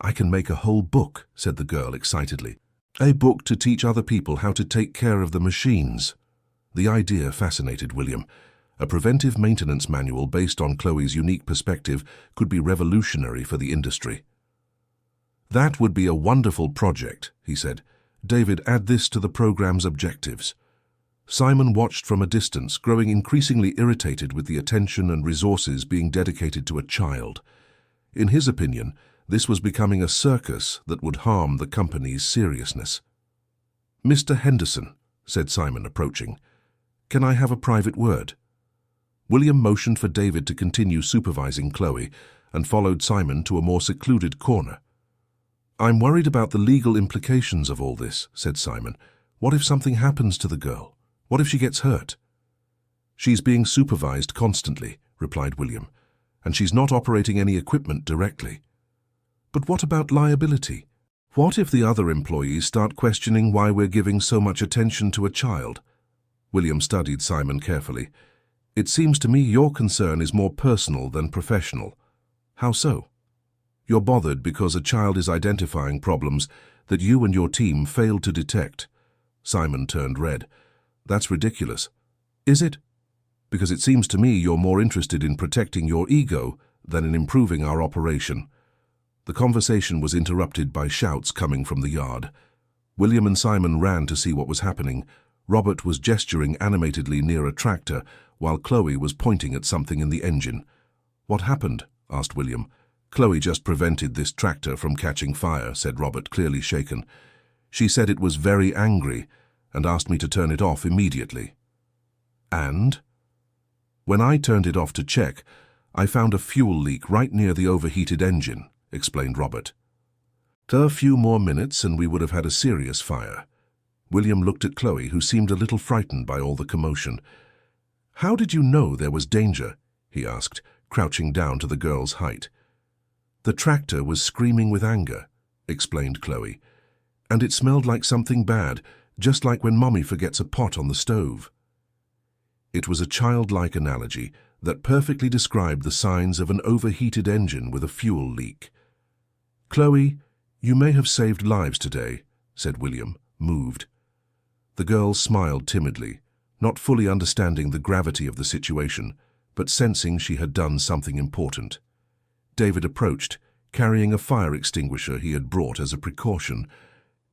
"I can make a whole book," said the girl excitedly. "A book to teach other people how to take care of the machines." The idea fascinated William. A preventive maintenance manual based on Chloe's unique perspective could be revolutionary for the industry. "That would be a wonderful project," he said. "David, add this to the program's objectives." Simon watched from a distance, growing increasingly irritated with the attention and resources being dedicated to a child. In his opinion, this was becoming a circus that would harm the company's seriousness. "Mr. Henderson," said Simon, approaching, "can I have a private word?" William motioned for David to continue supervising Chloe and followed Simon to a more secluded corner. "I'm worried about the legal implications of all this," said Simon. "What if something happens to the girl? What if she gets hurt?" "She's being supervised constantly," replied William, "and she's not operating any equipment directly." "But what about liability? What if the other employees start questioning why we're giving so much attention to a child?" William studied Simon carefully. "It seems to me your concern is more personal than professional." "How so?" "You're bothered because a child is identifying problems that you and your team failed to detect." Simon turned red. "That's ridiculous." "Is it?" "Because it seems to me you're more interested in protecting your ego than in improving our operation." The conversation was interrupted by shouts coming from the yard. William and Simon ran to see what was happening. Robert was gesturing animatedly near a tractor, while Chloe was pointing at something in the engine. "What happened?" asked William. "Chloe just prevented this tractor from catching fire," said Robert, clearly shaken. "She said it was very angry and asked me to turn it off immediately." "And?" "When I turned it off to check, I found a fuel leak right near the overheated engine," explained Robert. "A few more minutes and we would have had a serious fire." William looked at Chloe, who seemed a little frightened by all the commotion. "How did you know there was danger?" he asked, crouching down to the girl's height. "The tractor was screaming with anger," explained Chloe, "and it smelled like something bad, just like when Mommy forgets a pot on the stove." It was a childlike analogy that perfectly described the signs of an overheated engine with a fuel leak. "Chloe, you may have saved lives today," said William, moved. The girl smiled timidly, not fully understanding the gravity of the situation, but sensing she had done something important. David approached, carrying a fire extinguisher he had brought as a precaution.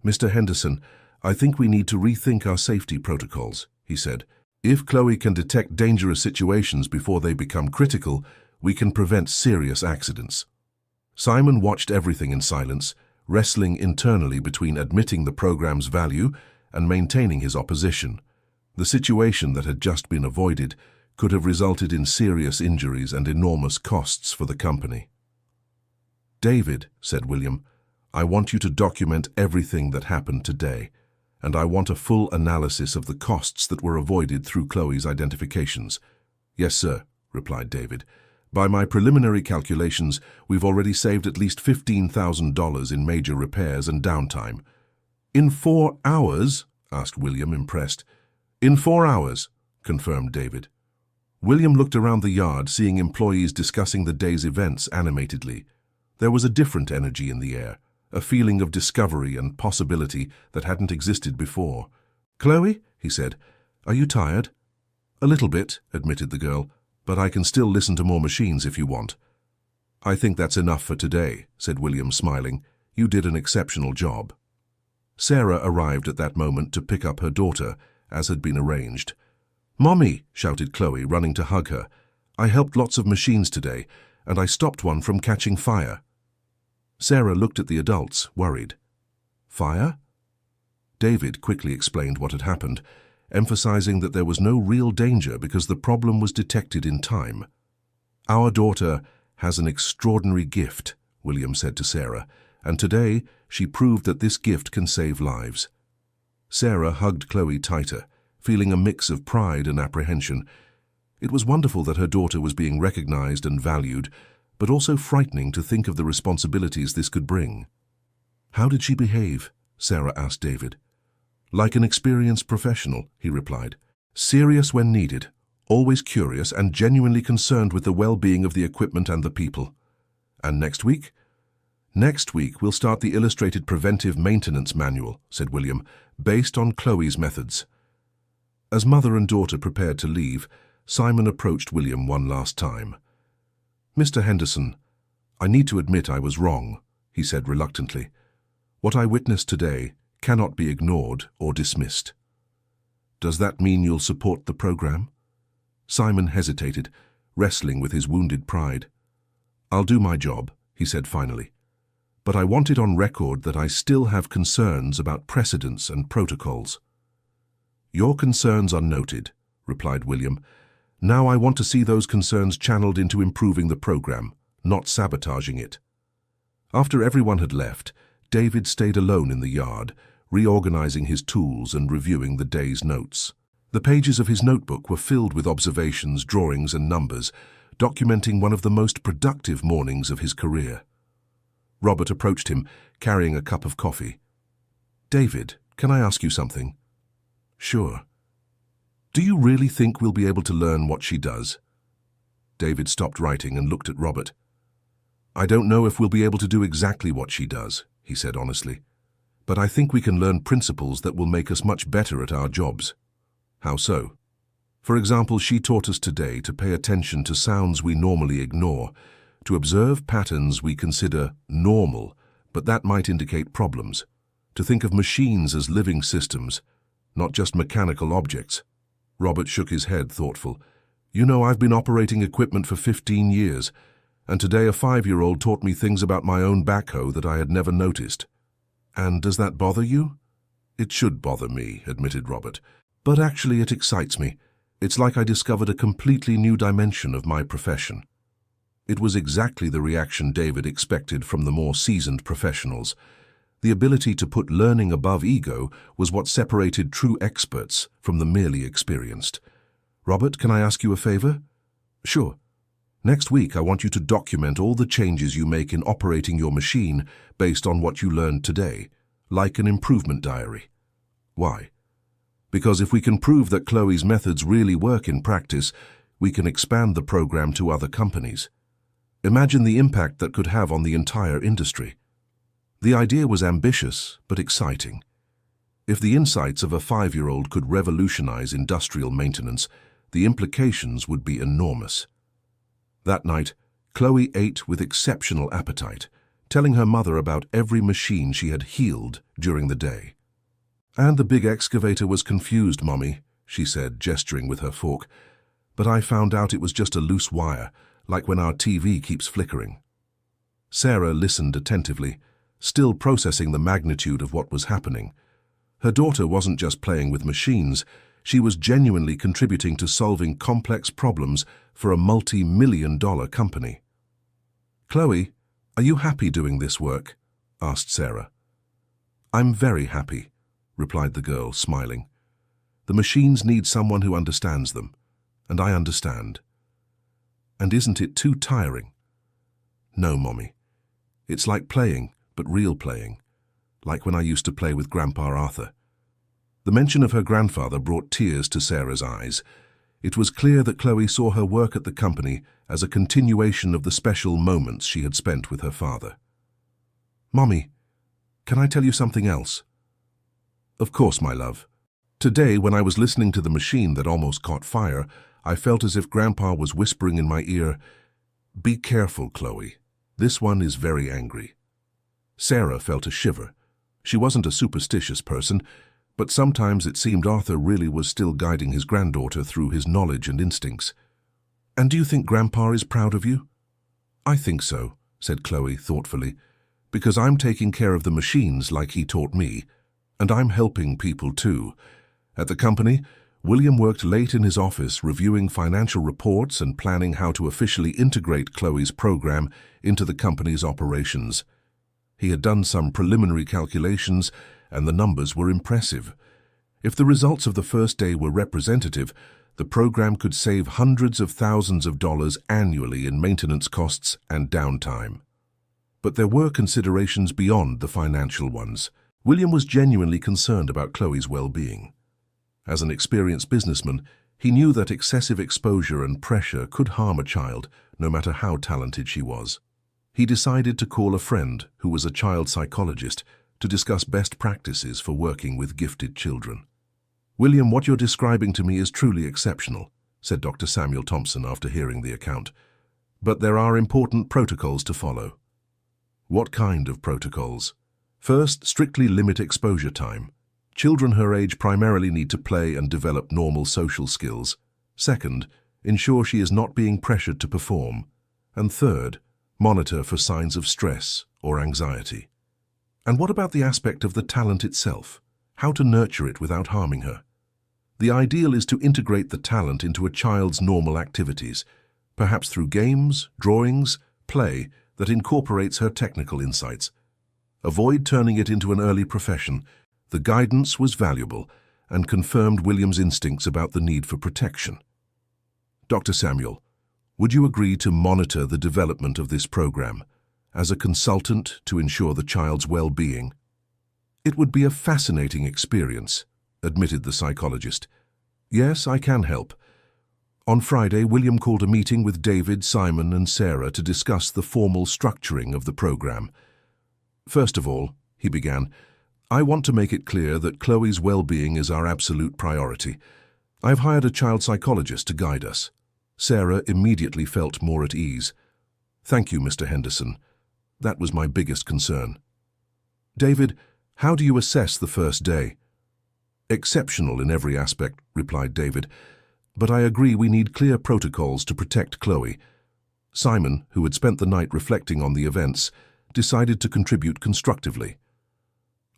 "Mr. Henderson, I think we need to rethink our safety protocols," he said. If Chloe can detect dangerous situations before they become critical, we can prevent serious accidents. Simon watched everything in silence, wrestling internally between admitting the program's value and maintaining his opposition. The situation that had just been avoided could have resulted in serious injuries and enormous costs for the company. "David," said William, "I want you to document everything that happened today, and I want a full analysis of the costs that were avoided through Chloe's identifications." "Yes, sir," replied David. "By my preliminary calculations, we've already saved at least $15,000 in major repairs and downtime." "In 4 hours?" asked William, impressed. "In 4 hours," confirmed David. William looked around the yard, seeing employees discussing the day's events animatedly. There was a different energy in the air, a feeling of discovery and possibility that hadn't existed before. "Chloe," he said, "are you tired?" "A little bit," admitted the girl, "but I can still listen to more machines if you want." "I think that's enough for today," said William, smiling. "You did an exceptional job." Sarah arrived at that moment to pick up her daughter, as had been arranged. "Mommy," shouted Chloe, running to hug her. "I helped lots of machines today, and I stopped one from catching fire." Sarah looked at the adults, worried. "Fire?" David quickly explained what had happened, emphasizing that there was no real danger because the problem was detected in time. "Our daughter has an extraordinary gift," William said to Sarah, "and today she proved that this gift can save lives." Sarah hugged Chloe tighter, feeling a mix of pride and apprehension. It was wonderful that her daughter was being recognized and valued, but also frightening to think of the responsibilities this could bring. "How did she behave?" Sarah asked David. "Like an experienced professional," he replied. "Serious when needed, always curious and genuinely concerned with the well-being of the equipment and the people." "And next week?" "Next week we'll start the illustrated preventive maintenance manual," said William, "based on Chloe's methods." As mother and daughter prepared to leave, Simon approached William one last time. "Mr. Henderson, I need to admit I was wrong," he said reluctantly. "What I witnessed today cannot be ignored or dismissed." "Does that mean you'll support the program?" Simon hesitated, wrestling with his wounded pride. "I'll do my job," he said finally. "But I want it on record that I still have concerns about precedents and protocols." "Your concerns are noted," replied William. "Now I want to see those concerns channeled into improving the program, not sabotaging it." After everyone had left, David stayed alone in the yard, reorganizing his tools and reviewing the day's notes. The pages of his notebook were filled with observations, drawings, and numbers, documenting one of the most productive mornings of his career. Robert approached him, carrying a cup of coffee. "David, can I ask you something?" "Sure." "Do you really think we'll be able to learn what she does?" David stopped writing and looked at Robert. "I don't know if we'll be able to do exactly what she does," he said honestly. "But I think we can learn principles that will make us much better at our jobs." "How so?" "For example, she taught us today to pay attention to sounds we normally ignore, to observe patterns we consider normal, but that might indicate problems, to think of machines as living systems, not just mechanical objects." Robert shook his head, thoughtful. "You know, I've been operating equipment for 15 years, and today a 5-year-old taught me things about my own backhoe that I had never noticed." "And does that bother you?" "It should bother me," admitted Robert. "But actually it excites me. It's like I discovered a completely new dimension of my profession." It was exactly the reaction David expected from the more seasoned professionals. The ability to put learning above ego was what separated true experts from the merely experienced. "Robert, can I ask you a favor?" "Sure." "Next week I want you to document all the changes you make in operating your machine based on what you learned today, like an improvement diary." "Why?" "Because if we can prove that Chloe's methods really work in practice, we can expand the program to other companies. Imagine the impact that could have on the entire industry." The idea was ambitious, but exciting. If the insights of a 5-year-old could revolutionize industrial maintenance, the implications would be enormous. That night, Chloe ate with exceptional appetite, telling her mother about every machine she had healed during the day. "And the big excavator was confused, Mommy," she said, gesturing with her fork. "But I found out it was just a loose wire, like when our TV keeps flickering." Sarah listened attentively, still processing the magnitude of what was happening. Her daughter wasn't just playing with machines, she was genuinely contributing to solving complex problems for a multi-million-dollar company. "Chloe, are you happy doing this work?" asked Sarah. "I'm very happy," replied the girl, smiling. "The machines need someone who understands them, and I understand." "And isn't it too tiring?" "No, Mommy. It's like playing, but real playing, like when I used to play with Grandpa Arthur." The mention of her grandfather brought tears to Sarah's eyes. It was clear that Chloe saw her work at the company as a continuation of the special moments she had spent with her father. "Mommy, can I tell you something else?" "Of course, my love." Today, when I was listening to the machine that almost caught fire, I felt as if Grandpa was whispering in my ear, "Be careful, Chloe. This one is very angry." Sarah felt a shiver. She wasn't a superstitious person, but sometimes it seemed Arthur really was still guiding his granddaughter through his knowledge and instincts. "And do you think Grandpa is proud of you?" "I think so," said Chloe thoughtfully, "because I'm taking care of the machines like he taught me, and I'm helping people too." At the company, William worked late in his office reviewing financial reports and planning how to officially integrate Chloe's program into the company's operations. He had done some preliminary calculations, and the numbers were impressive. If the results of the first day were representative, the program could save hundreds of thousands of dollars annually in maintenance costs and downtime. But there were considerations beyond the financial ones. William was genuinely concerned about Chloe's well-being. As an experienced businessman, he knew that excessive exposure and pressure could harm a child, no matter how talented she was. He decided to call a friend who was a child psychologist to discuss best practices for working with gifted children. "William, what you're describing to me is truly exceptional," said Dr. Samuel Thompson after hearing the account. "But there are important protocols to follow." "What kind of protocols?" "First, strictly limit exposure time. Children her age primarily need to play and develop normal social skills. Second, ensure she is not being pressured to perform. And third, monitor for signs of stress or anxiety." "And what about the aspect of the talent itself? How to nurture it without harming her?" "The ideal is to integrate the talent into a child's normal activities, perhaps through games, drawings, play that incorporates her technical insights. Avoid turning it into an early profession." The guidance was valuable and confirmed William's instincts about the need for protection. "Dr. Samuel, would you agree to monitor the development of this program as a consultant to ensure the child's well-being?" "It would be a fascinating experience," admitted the psychologist. "Yes, I can help." On Friday, William called a meeting with David, Simon, and Sarah to discuss the formal structuring of the program. "First of all," he began, "I want to make it clear that Chloe's well-being is our absolute priority. I've hired a child psychologist to guide us." Sarah immediately felt more at ease. "Thank you, Mr. Henderson. That was my biggest concern." "David, how do you assess the first day?" "Exceptional in every aspect," replied David. "But I agree we need clear protocols to protect Chloe." Simon, who had spent the night reflecting on the events, decided to contribute constructively.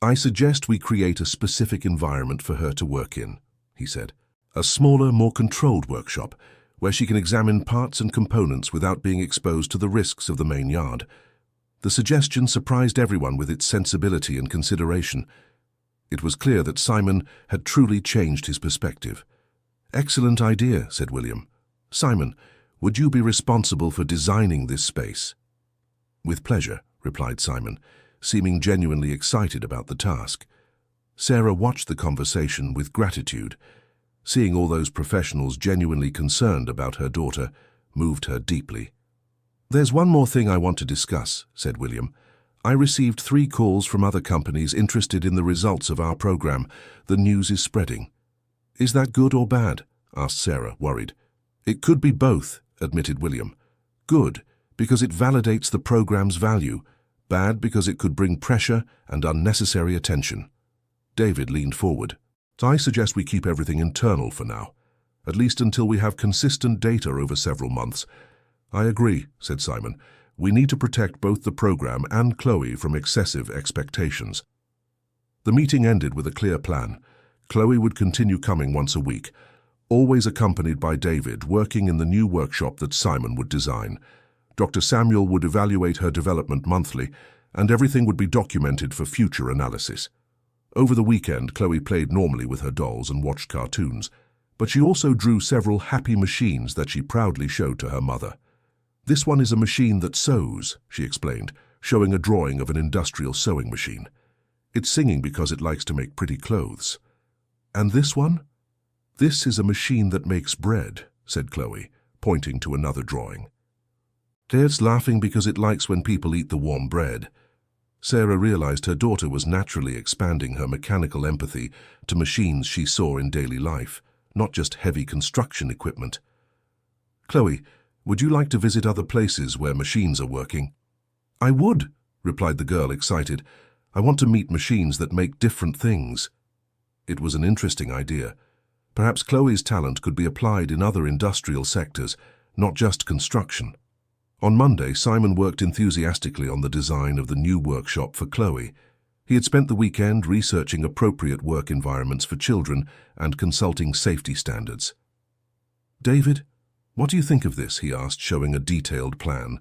"I suggest we create a specific environment for her to work in," he said. "A smaller, more controlled workshop, where she can examine parts and components without being exposed to the risks of the main yard." The suggestion surprised everyone with its sensibility and consideration. It was clear that Simon had truly changed his perspective. "Excellent idea," said William. "Simon, would you be responsible for designing this space?" "With pleasure," replied Simon, seeming genuinely excited about the task. Sarah watched the conversation with gratitude. Seeing all those professionals genuinely concerned about her daughter moved her deeply. "There's one more thing I want to discuss," said William. "I received 3 calls from other companies interested in the results of our program. The news is spreading." "Is that good or bad?" asked Sarah, worried. "It could be both," admitted William. "Good, because it validates the program's value. Bad, because it could bring pressure and unnecessary attention." David leaned forward. So I suggest we keep everything internal for now, at least until we have consistent data over several months. I agree, said Simon. We need to protect both the program and Chloe from excessive expectations. The meeting ended with a clear plan. Chloe would continue coming once a week, always accompanied by David, working in the new workshop that Simon would design. Dr. Samuel would evaluate her development monthly, and everything would be documented for future analysis. Over the weekend, Chloe played normally with her dolls and watched cartoons, but she also drew several happy machines that she proudly showed to her mother. This one is a machine that sews, she explained, showing a drawing of an industrial sewing machine. It's singing because it likes to make pretty clothes. And this one? This is a machine that makes bread, said Chloe, pointing to another drawing. It's laughing because it likes when people eat the warm bread. Sarah realized her daughter was naturally expanding her mechanical empathy to machines she saw in daily life, not just heavy construction equipment. Chloe, would you like to visit other places where machines are working? I would, replied the girl, excited. I want to meet machines that make different things. It was an interesting idea. Perhaps Chloe's talent could be applied in other industrial sectors, not just construction. On Monday, Simon worked enthusiastically on the design of the new workshop for Chloe. He had spent the weekend researching appropriate work environments for children and consulting safety standards. David, what do you think of this? He asked, showing a detailed plan.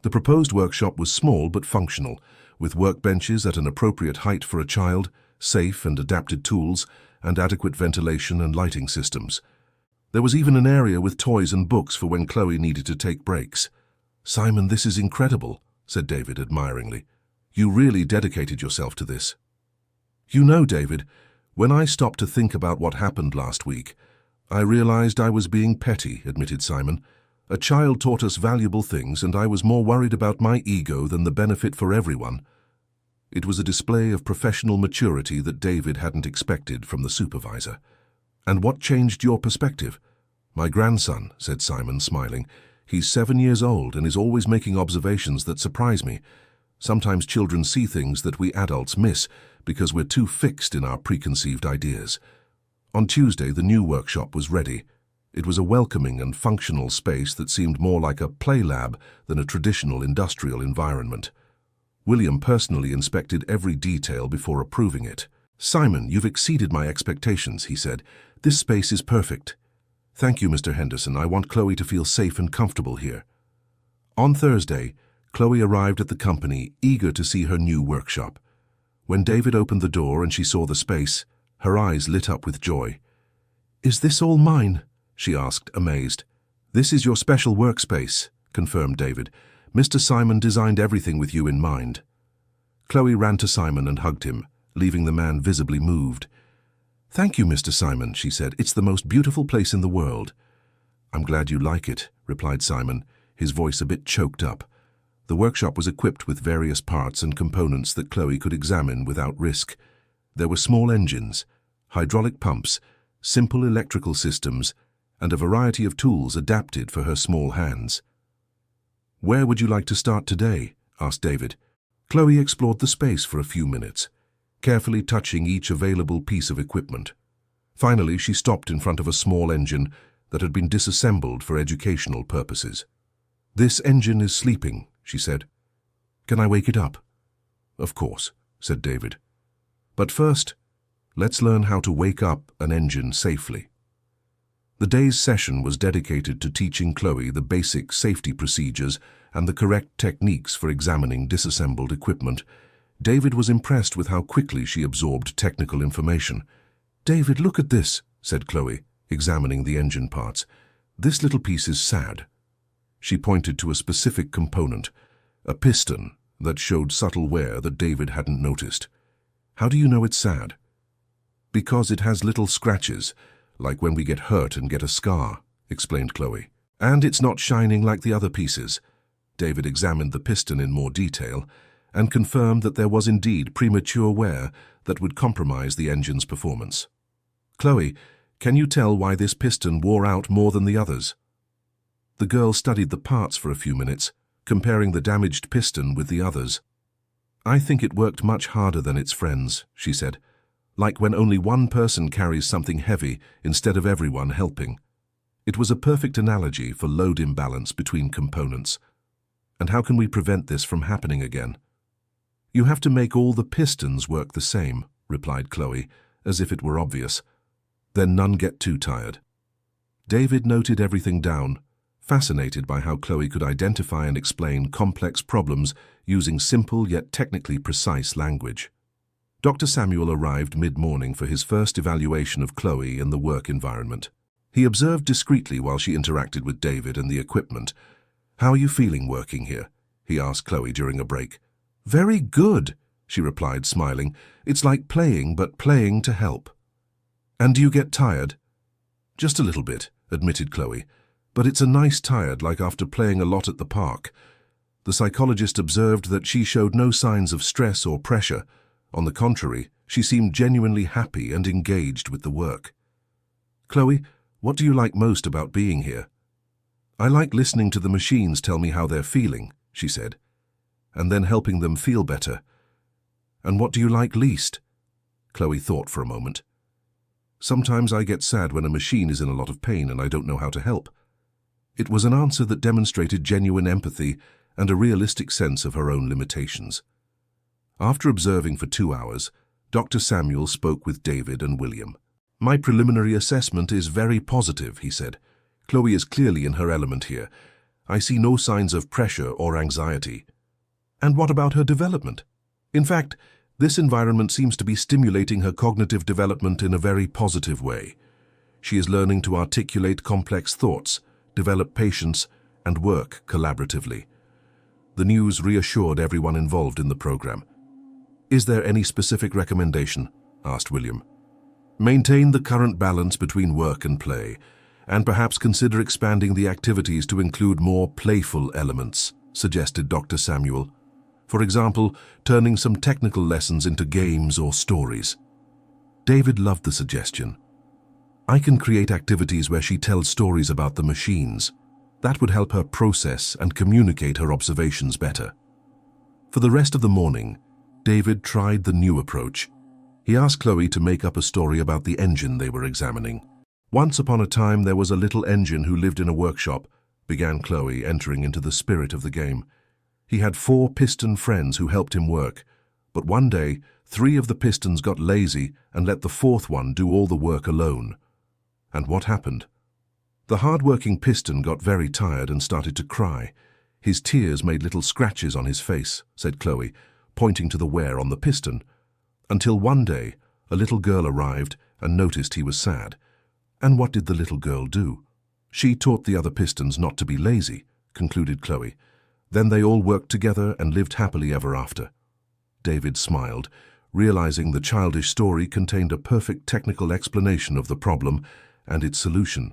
The proposed workshop was small but functional, with workbenches at an appropriate height for a child, safe and adapted tools, and adequate ventilation and lighting systems. There was even an area with toys and books for when Chloe needed to take breaks. Simon, this is incredible, said David admiringly. You really dedicated yourself to this. You know, David, when I stopped to think about what happened last week, I realized I was being petty, admitted Simon. A child taught us valuable things, and I was more worried about my ego than the benefit for everyone. It was a display of professional maturity that David hadn't expected from the supervisor. And what changed your perspective? My grandson, said Simon, smiling. He's 7 years old and is always making observations that surprise me. Sometimes children see things that we adults miss because we're too fixed in our preconceived ideas. On Tuesday, the new workshop was ready. It was a welcoming and functional space that seemed more like a play lab than a traditional industrial environment. William personally inspected every detail before approving it. Simon, you've exceeded my expectations, he said. This space is perfect. Thank you, Mr. Henderson. I want Chloe to feel safe and comfortable here. On Thursday, Chloe arrived at the company, eager to see her new workshop. When David opened the door and she saw the space, her eyes lit up with joy. Is this all mine? She asked, amazed. This is your special workspace, confirmed David. Mr. Simon designed everything with you in mind. Chloe ran to Simon and hugged him, leaving the man visibly moved. Thank you, Mr. Simon, she said. It's the most beautiful place in the world. I'm glad you like it, replied Simon, his voice a bit choked up. The workshop was equipped with various parts and components that Chloe could examine without risk. There were small engines, hydraulic pumps, simple electrical systems, and a variety of tools adapted for her small hands. Where would you like to start today? Asked David. Chloe explored the space for a few minutes, carefully touching each available piece of equipment. Finally, she stopped in front of a small engine that had been disassembled for educational purposes. This engine is sleeping, she said. Can I wake it up? Of course, said David. But first, let's learn how to wake up an engine safely. The day's session was dedicated to teaching Chloe the basic safety procedures and the correct techniques for examining disassembled equipment. David was impressed with how quickly she absorbed technical information. David, look at this, said Chloe, examining the engine parts. This little piece is sad. She pointed to a specific component, a piston that showed subtle wear that David hadn't noticed. How do you know it's sad? Because it has little scratches, like when we get hurt and get a scar, explained Chloe. And it's not shining like the other pieces. David examined the piston in more detail and confirmed that there was indeed premature wear that would compromise the engine's performance. Chloe, can you tell why this piston wore out more than the others? The girl studied the parts for a few minutes, comparing the damaged piston with the others. I think it worked much harder than its friends, she said. like when only one person carries something heavy instead of everyone helping. It was a perfect analogy for load imbalance between components. And how can we prevent this from happening again? You have to make all the pistons work the same, replied Chloe, as if it were obvious. Then none get too tired. David noted everything down, fascinated by how Chloe could identify and explain complex problems using simple yet technically precise language. Dr. Samuel arrived mid-morning for his first evaluation of Chloe and the work environment. He observed discreetly while she interacted with David and the equipment. "How are you feeling working here?" he asked Chloe during a break. "Very good," she replied, smiling. "It's like playing, but playing to help." "And do you get tired?" "Just a little bit," admitted Chloe. "But it's a nice tired, like after playing a lot at the park." The psychologist observed that she showed no signs of stress or pressure. On the contrary, she seemed genuinely happy and engaged with the work. "Chloe, what do you like most about being here?" "I like listening to the machines tell me how they're feeling," she said, "and then helping them feel better." "And what do you like least?" Chloe thought for a moment. "Sometimes I get sad when a machine is in a lot of pain and I don't know how to help." It was an answer that demonstrated genuine empathy and a realistic sense of her own limitations. After observing for 2 hours, Dr. Samuel spoke with David and William. "My preliminary assessment is very positive," he said. "Chloe is clearly in her element here. I see no signs of pressure or anxiety." "And what about her development?" "In fact, this environment seems to be stimulating her cognitive development in a very positive way. She is learning to articulate complex thoughts, develop patience, and work collaboratively." The news reassured everyone involved in the program. "Is there any specific recommendation?" asked William. "Maintain the current balance between work and play, and perhaps consider expanding the activities to include more playful elements," suggested Dr. Samuel. "For example, turning some technical lessons into games or stories." David loved the suggestion. "I can create activities where she tells stories about the machines. That would help her process and communicate her observations better." For the rest of the morning, David tried the new approach. He asked Chloe to make up a story about the engine they were examining. "Once upon a time there was a little engine who lived in a workshop," began Chloe, entering into the spirit of the game. "He had 4 piston friends who helped him work, but one day 3 of the pistons got lazy and let the 4th one do all the work alone. And what happened? The hard-working piston got very tired and started to cry. His tears made little scratches on his face," said Chloe, pointing to the wear on the piston. "Until one day, a little girl arrived and noticed he was sad. And what did the little girl do? She taught the other pistons not to be lazy," concluded Chloe. "Then they all worked together and lived happily ever after." David smiled, realizing the childish story contained a perfect technical explanation of the problem and its solution.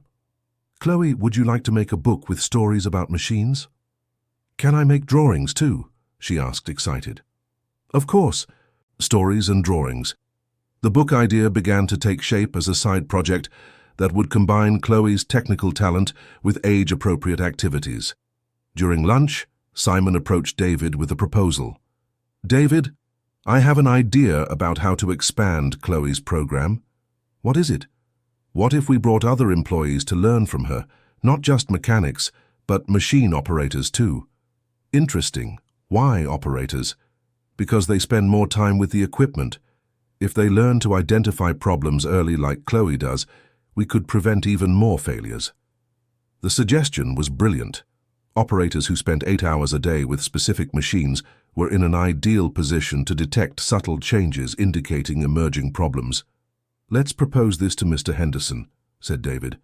"Chloe, would you like to make a book with stories about machines?" "Can I make drawings too?" she asked, excited. "Of course, stories and drawings." The book idea began to take shape as a side project that would combine Chloe's technical talent with age-appropriate activities. During lunch, Simon approached David with a proposal. "David, I have an idea about how to expand Chloe's program." "What is it?" "What if we brought other employees to learn from her, not just mechanics, but machine operators too?" "Interesting. Why operators?" "Because they spend more time with the equipment. If they learn to identify problems early like Chloe does, we could prevent even more failures." The suggestion was brilliant. Operators who spent 8 hours a day with specific machines were in an ideal position to detect subtle changes indicating emerging problems. "Let's propose this to Mr. Henderson," said David.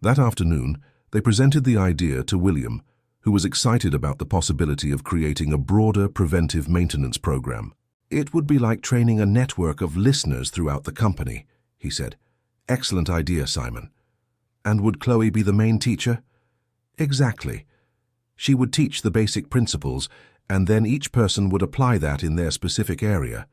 That afternoon, they presented the idea to William, who was excited about the possibility of creating a broader preventive maintenance program. "It would be like training a network of listeners throughout the company," he said. "Excellent idea, Simon." "And would Chloe be the main teacher?" "Exactly. She would teach the basic principles, and then each person would apply that in their specific area."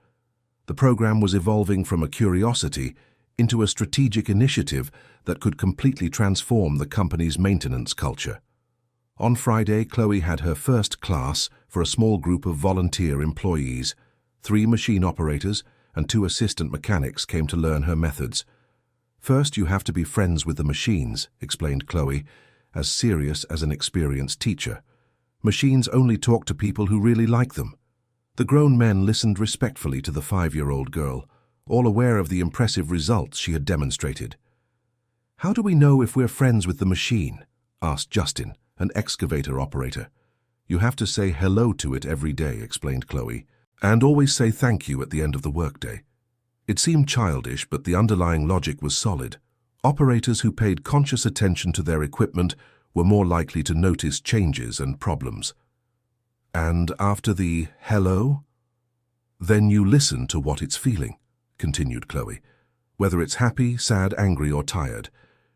The program was evolving from a curiosity into a strategic initiative that could completely transform the company's maintenance culture. On Friday, Chloe had her first class for a small group of volunteer employees, 3 machine operators and 2 assistant mechanics came to learn her methods. "First, you have to be friends with the machines," explained Chloe, as serious as an experienced teacher. "Machines only talk to people who really like them." The grown men listened respectfully to the 5-year-old girl, all aware of the impressive results she had demonstrated. "How do we know if we're friends with the machine?" asked Justin, an excavator operator. "You have to say hello to it every day," explained Chloe, "and always say thank you at the end of the workday." It seemed childish, but the underlying logic was solid. Operators who paid conscious attention to their equipment were more likely to notice changes and problems. "And after the hello, then you listen to what it's feeling," continued Chloe, "whether it's happy, sad, angry, or tired."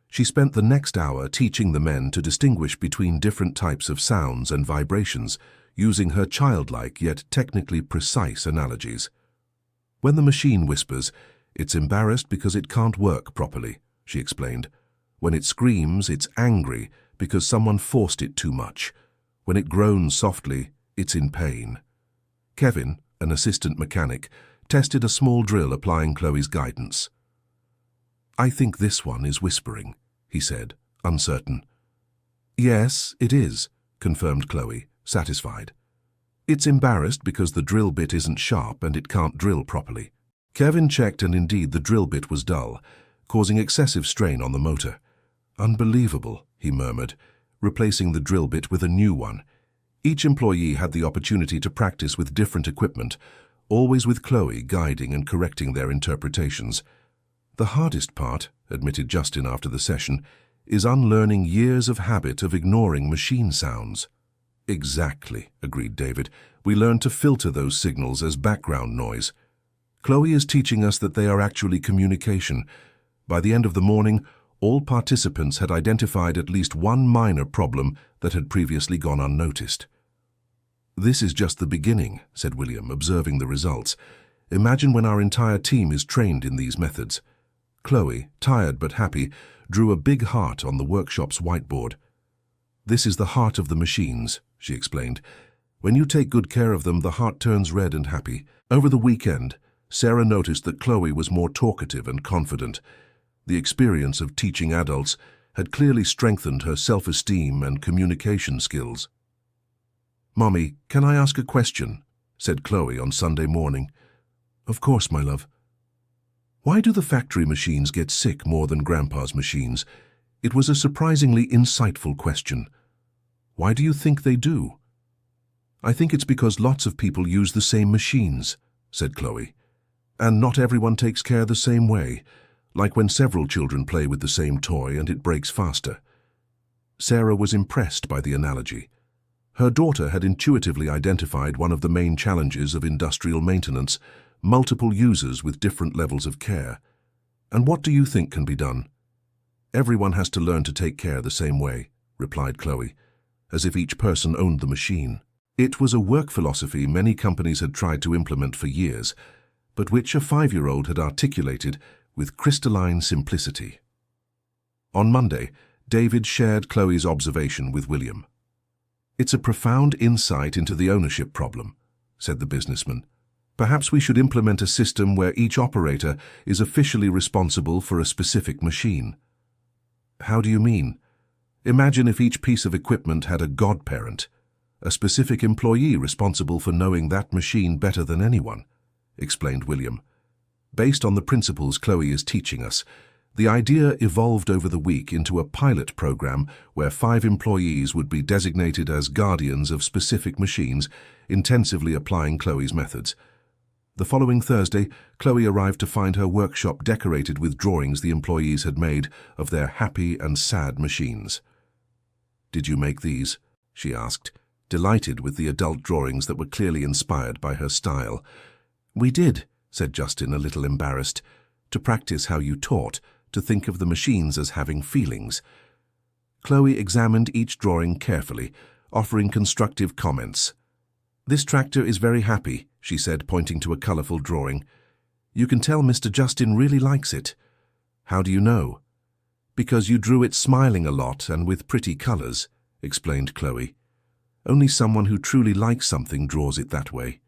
She spent the next hour teaching the men to distinguish between different types of sounds and vibrations, using her childlike yet technically precise analogies. "When the machine whispers, it's embarrassed because it can't work properly," she explained. "When it screams, it's angry because someone forced it too much. When it groans softly, it's in pain." Kevin, an assistant mechanic, tested a small drill applying Chloe's guidance. "I think this one is whispering," he said, uncertain. "Yes, it is," confirmed Chloe, satisfied. "It's embarrassed because the drill bit isn't sharp and it can't drill properly." Kevin checked, and indeed the drill bit was dull, causing excessive strain on the motor. "Unbelievable," he murmured, replacing the drill bit with a new one. Each employee had the opportunity to practice with different equipment, always with Chloe guiding and correcting their interpretations. "The hardest part," admitted Justin after the session, "is unlearning years of habit of ignoring machine sounds." "Exactly," agreed David. "We learn to filter those signals as background noise. Chloe is teaching us that they are actually communication." By the end of the morning, all participants had identified at least one minor problem that had previously gone unnoticed. "This is just the beginning," said William, observing the results. "Imagine when our entire team is trained in these methods." Chloe, tired but happy, drew a big heart on the workshop's whiteboard. "This is the heart of the machines," she explained. "When you take good care of them, the heart turns red and happy." Over the weekend, Sarah noticed that Chloe was more talkative and confident. The experience of teaching adults had clearly strengthened her self-esteem and communication skills. "Mommy, can I ask a question?" said Chloe on Sunday morning. "Of course, my love." "Why do the factory machines get sick more than Grandpa's machines?" It was a surprisingly insightful question. "Why do you think they do?" "I think it's because lots of people use the same machines," said Chloe. "And not everyone takes care the same way, like when several children play with the same toy and it breaks faster." Sarah was impressed by the analogy. Her daughter had intuitively identified one of the main challenges of industrial maintenance: multiple users with different levels of care. "And what do you think can be done?" "Everyone has to learn to take care the same way," replied Chloe, as if each person owned the machine. It was a work philosophy many companies had tried to implement for years, but which a 5-year-old had articulated with crystalline simplicity. On Monday, David shared Chloe's observation with William. "It's a profound insight into the ownership problem," said the businessman. "Perhaps we should implement a system where each operator is officially responsible for a specific machine." "How do you mean?" "Imagine if each piece of equipment had a godparent, a specific employee responsible for knowing that machine better than anyone," explained William. "Based on the principles Chloe is teaching us, the idea evolved over the week into a pilot program where 5 employees would be designated as guardians of specific machines, intensively applying Chloe's methods. The following Thursday, Chloe arrived to find her workshop decorated with drawings the employees had made of their happy and sad machines. "Did you make these?" she asked, delighted with the adult drawings that were clearly inspired by her style. "We did," said Justin, a little embarrassed, "to practice how you taught, to think of the machines as having feelings." Chloe examined each drawing carefully, offering constructive comments. "This tractor is very happy," she said, pointing to a colorful drawing. "You can tell Mr. Justin really likes it." "How do you know?" "Because you drew it smiling a lot and with pretty colors," explained Chloe. "Only someone who truly likes something draws it that way."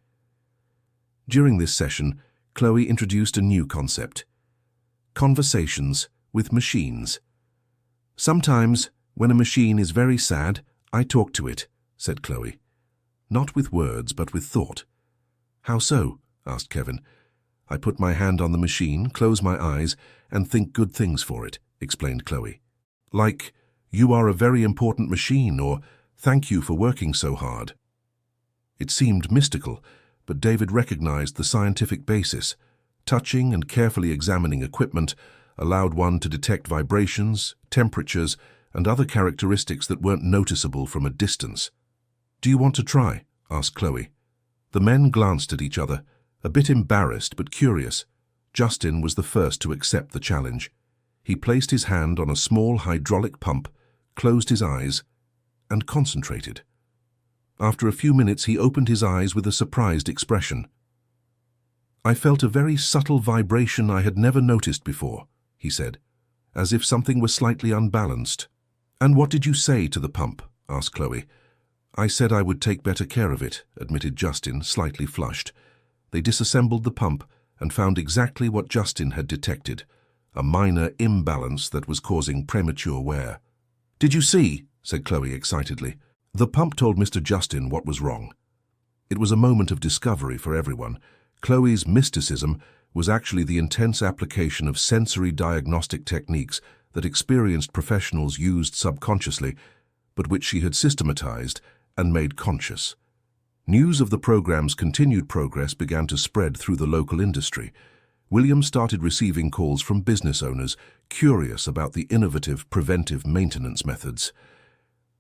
During this session, Chloe introduced a new concept: conversations with machines. "Sometimes, when a machine is very sad, I talk to it," said Chloe. "Not with words, but with thought." "How so?" asked Kevin. "I put my hand on the machine, close my eyes, and think good things for it," explained Chloe. "Like, 'You are a very important machine,' or 'Thank you for working so hard.'" It seemed mystical, but David recognized the scientific basis. Touching and carefully examining equipment allowed one to detect vibrations, temperatures, and other characteristics that weren't noticeable from a distance. "Do you want to try?" asked Chloe. The men glanced at each other, a bit embarrassed but curious. Justin was the first to accept the challenge. He placed his hand on a small hydraulic pump, closed his eyes, and concentrated. After a few minutes, he opened his eyes with a surprised expression. "I felt a very subtle vibration I had never noticed before," he said, "as if something was slightly unbalanced." "And what did you say to the pump?" asked Chloe. "I said I would take better care of it," admitted Justin, slightly flushed. They disassembled the pump and found exactly what Justin had detected: a minor imbalance that was causing premature wear. "Did you see?" said Chloe excitedly. The pump told Mr. Justin what was wrong. It was a moment of discovery for everyone. Chloe's mysticism was actually the intense application of sensory diagnostic techniques that experienced professionals used subconsciously, but which she had systematized and made conscious. News of the program's continued progress began to spread through the local industry. William started receiving calls from business owners curious about the innovative preventive maintenance methods.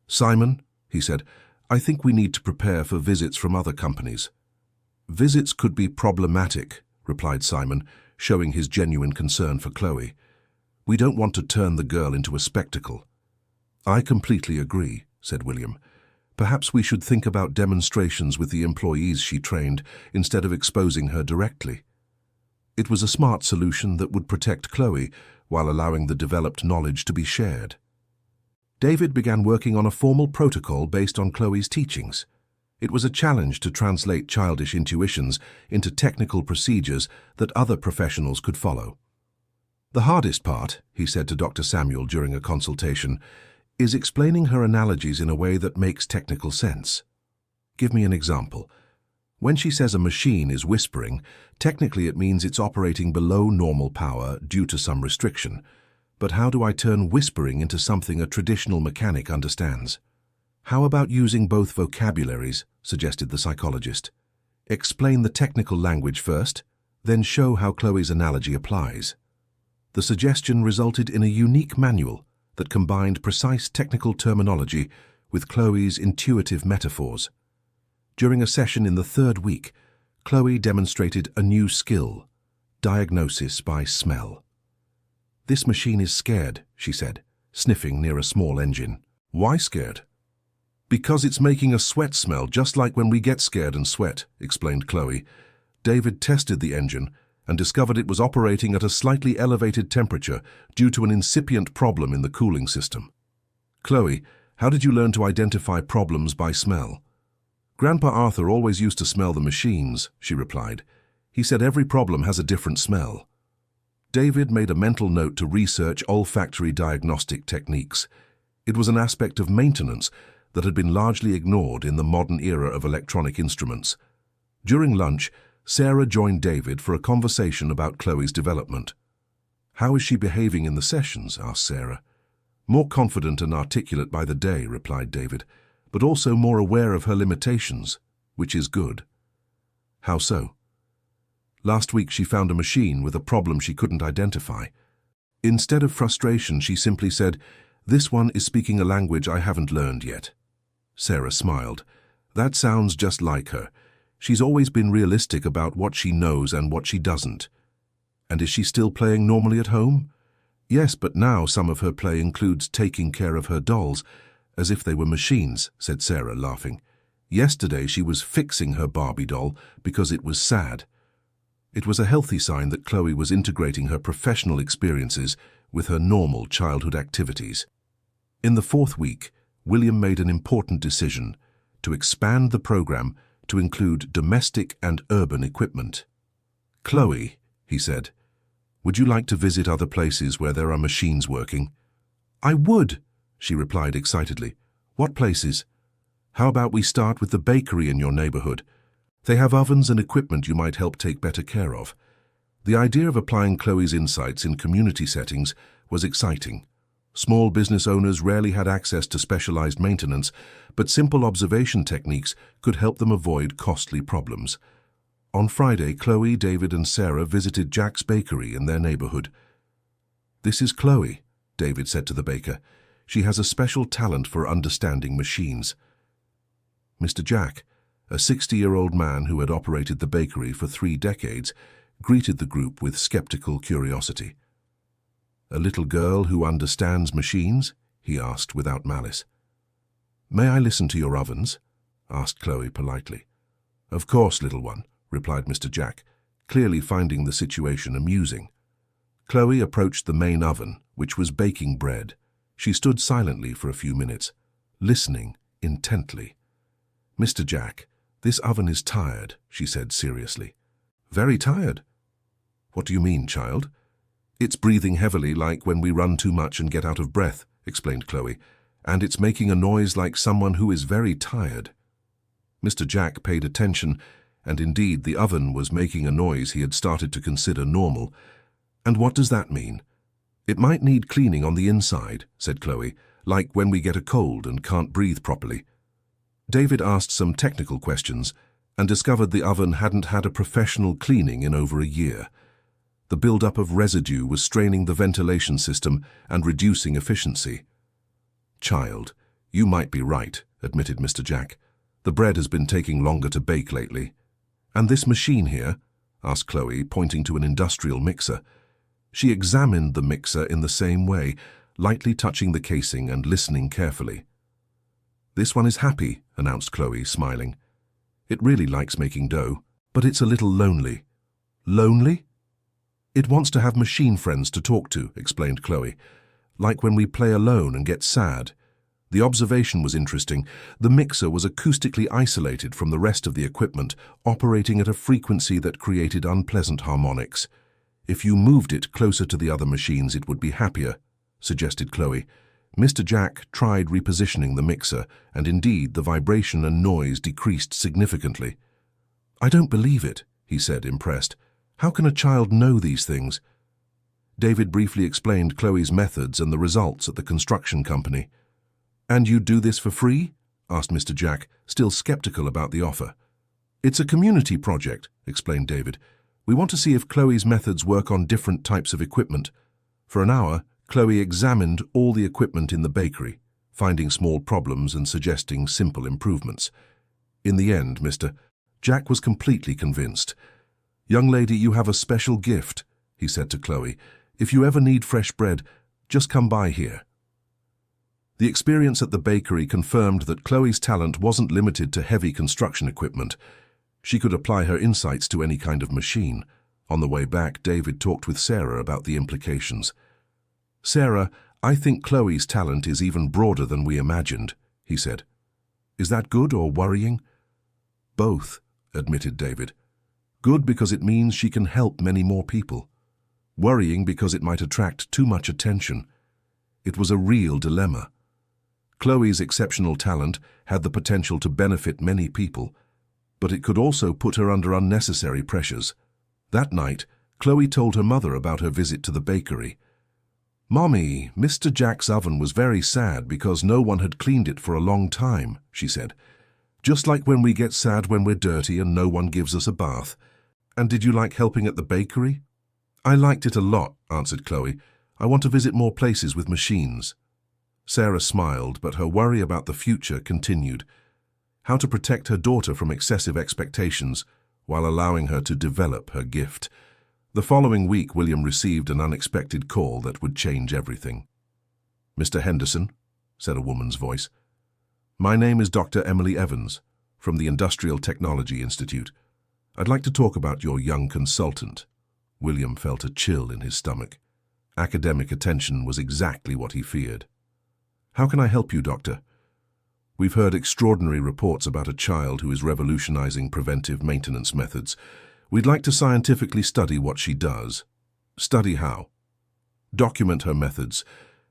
"Simon," he said, "I think we need to prepare for visits from other companies." "Visits could be problematic," replied Simon, showing his genuine concern for Chloe. "We don't want to turn the girl into a spectacle." "I completely agree," said William. "Perhaps we should think about demonstrations with the employees she trained instead of exposing her directly." It was a smart solution that would protect Chloe while allowing the developed knowledge to be shared. David began working on a formal protocol based on Chloe's teachings. It was a challenge to translate childish intuitions into technical procedures that other professionals could follow. "The hardest part," he said to Dr. Samuel during a consultation, "is explaining her analogies in a way that makes technical sense. Give me an example. When she says a machine is whispering, technically it means it's operating below normal power due to some restriction. But how do I turn whispering into something a traditional mechanic understands?" "How about using both vocabularies?" suggested the psychologist. "Explain the technical language first, then show how Chloe's analogy applies." The suggestion resulted in a unique manual that combined precise technical terminology with Chloe's intuitive metaphors. During a session in the third week, Chloe demonstrated a new skill: diagnosis by smell. "This machine is scared," she said, sniffing near a small engine. "Why scared?" "Because it's making a sweat smell just like when we get scared and sweat," explained Chloe. David tested the engine and discovered it was operating at a slightly elevated temperature due to an incipient problem in the cooling system. "Chloe, how did you learn to identify problems by smell?" "Grandpa Arthur always used to smell the machines," she replied. "He said every problem has a different smell." David made a mental note to research olfactory diagnostic techniques. It was an aspect of maintenance that had been largely ignored in the modern era of electronic instruments. During lunch, Sarah joined David for a conversation about Chloe's development. "How is she behaving in the sessions?" asked Sarah. "More confident and articulate by the day," replied David, "but also more aware of her limitations, which is good." "How so?" "Last week she found a machine with a problem she couldn't identify. Instead of frustration, she simply said, 'This one is speaking a language I haven't learned yet.'" Sarah smiled. "That sounds just like her. She's always been realistic about what she knows and what she doesn't." "And is she still playing normally at home?" "Yes, but now some of her play includes taking care of her dolls, as if they were machines," said Sarah, laughing. "Yesterday she was fixing her Barbie doll because it was sad." It was a healthy sign that Chloe was integrating her professional experiences with her normal childhood activities. In the fourth week, William made an important decision: to expand the program to include domestic and urban equipment. Chloe, he said, would you like to visit other places where there are machines working? I would, she replied excitedly. What places? How about we start with the bakery in your neighborhood? They have ovens and equipment you might help take better care of. The idea of applying Chloe's insights in community settings was exciting. Small business owners rarely had access to specialized maintenance, but simple observation techniques could help them avoid costly problems. On Friday, Chloe, David, and Sarah visited Jack's bakery in their neighborhood. This is Chloe, David said to the baker. She has a special talent for understanding machines. Mr. Jack, a 60-year-old man who had operated the bakery for 3 decades, greeted the group with skeptical curiosity. A little girl who understands machines? He asked without malice. May I listen to your ovens? Asked Chloe politely. Of course, little one, replied Mr. Jack, clearly finding the situation amusing. Chloe approached the main oven, which was baking bread. She stood silently for a few minutes, listening intently. Mr. Jack, this oven is tired, she said seriously. Very tired? What do you mean, child? It's breathing heavily like when we run too much and get out of breath, explained Chloe, and it's making a noise like someone who is very tired. Mr. Jack paid attention, and indeed the oven was making a noise he had started to consider normal. And what does that mean? It might need cleaning on the inside, said Chloe, like when we get a cold and can't breathe properly. David asked some technical questions and discovered the oven hadn't had a professional cleaning in over a year. The buildup of residue was straining the ventilation system and reducing efficiency. Child, you might be right, admitted Mr. Jack. The bread has been taking longer to bake lately. And this machine here? Asked Chloe, pointing to an industrial mixer. She examined the mixer in the same way, lightly touching the casing and listening carefully. This one is happy, announced Chloe, smiling. It really likes making dough, but it's a little lonely. Lonely? It wants to have machine friends to talk to, explained Chloe. Like when we play alone and get sad. The observation was interesting. The mixer was acoustically isolated from the rest of the equipment, operating at a frequency that created unpleasant harmonics. If you moved it closer to the other machines, it would be happier, suggested Chloe. Mr. Jack tried repositioning the mixer, and indeed the vibration and noise decreased significantly. I don't believe it, he said, impressed. How can a child know these things? David briefly explained Chloe's methods and the results at the construction company. And you do this for free? Asked Mr. Jack, still skeptical about the offer. It's a community project, explained David. We want to see if Chloe's methods work on different types of equipment. For an hour, Chloe examined all the equipment in the bakery, finding small problems and suggesting simple improvements. In the end, Mr. Jack was completely convinced. Young lady, you have a special gift, he said to Chloe. If you ever need fresh bread, just come by here. The experience at the bakery confirmed that Chloe's talent wasn't limited to heavy construction equipment. She could apply her insights to any kind of machine. On the way back, David talked with Sarah about the implications. Sarah, I think Chloe's talent is even broader than we imagined, he said. Is that good or worrying? Both, admitted David. Good because it means she can help many more people. Worrying because it might attract too much attention. It was a real dilemma. Chloe's exceptional talent had the potential to benefit many people, but it could also put her under unnecessary pressures. That night, Chloe told her mother about her visit to the bakery. Mommy, Mr. Jack's oven was very sad because no one had cleaned it for a long time, she said. Just like when we get sad when we're dirty and no one gives us a bath. And did you like helping at the bakery? I liked it a lot, answered Chloe. I want to visit more places with machines. Sarah smiled, but her worry about the future continued. How to protect her daughter from excessive expectations while allowing her to develop her gift. The following week, William received an unexpected call that would change everything. Mr. Henderson, said a woman's voice. My name is Dr. Emily Evans, from the Industrial Technology Institute. I'd like to talk about your young consultant. William felt a chill in his stomach. Academic attention was exactly what he feared. How can I help you, Doctor? We've heard extraordinary reports about a child who is revolutionizing preventive maintenance methods. We'd like to scientifically study what she does. Study how? Document her methods,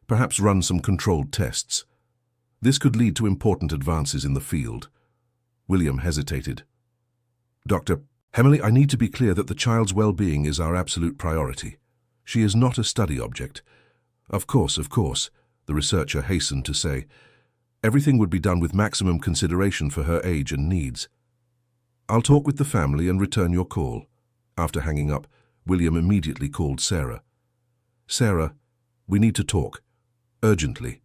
perhaps run some controlled tests. This could lead to important advances in the field. William hesitated. Dr. Hemley, I need to be clear that the child's well-being is our absolute priority. She is not a study object. Of course, the researcher hastened to say. Everything would be done with maximum consideration for her age and needs. I'll talk with the family and return your call. After hanging up, William immediately called Sarah. Sarah, we need to talk. Urgently.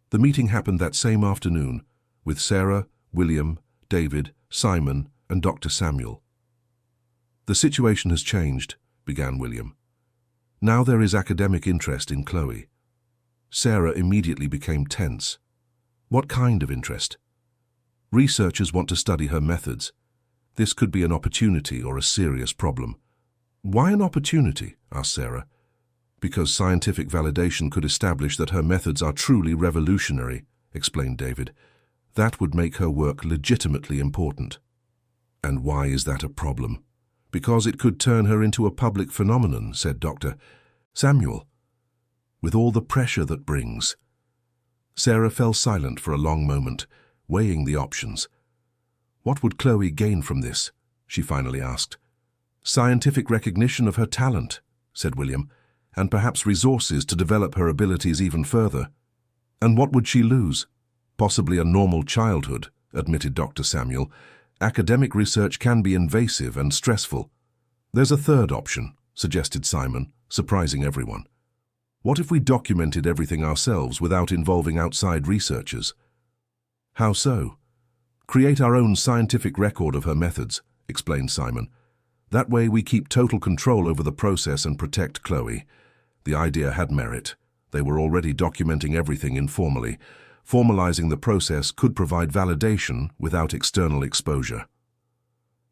The meeting happened that same afternoon, with Sarah, William, David, Simon, and Dr. Samuel. The situation has changed, began William. Now there is academic interest in Chloe. Sarah immediately became tense. What kind of interest? Researchers want to study her methods. This could be an opportunity or a serious problem. Why an opportunity? Asked Sarah. Because scientific validation could establish that her methods are truly revolutionary, explained David. That would make her work legitimately important. And why is that a problem? Because it could turn her into a public phenomenon, said Dr. Samuel. With all the pressure that brings. Sarah fell silent for a long moment, weighing the options. What would Chloe gain from this? She finally asked. Scientific recognition of her talent, said William, and perhaps resources to develop her abilities even further. And what would she lose? Possibly a normal childhood, admitted Dr. Samuel. Academic research can be invasive and stressful. There's a third option, suggested Simon, surprising everyone. What if we documented everything ourselves without involving outside researchers? How so? Create our own scientific record of her methods, explained Simon. That way we keep total control over the process and protect Chloe. The idea had merit. They were already documenting everything informally. Formalizing the process could provide validation without external exposure.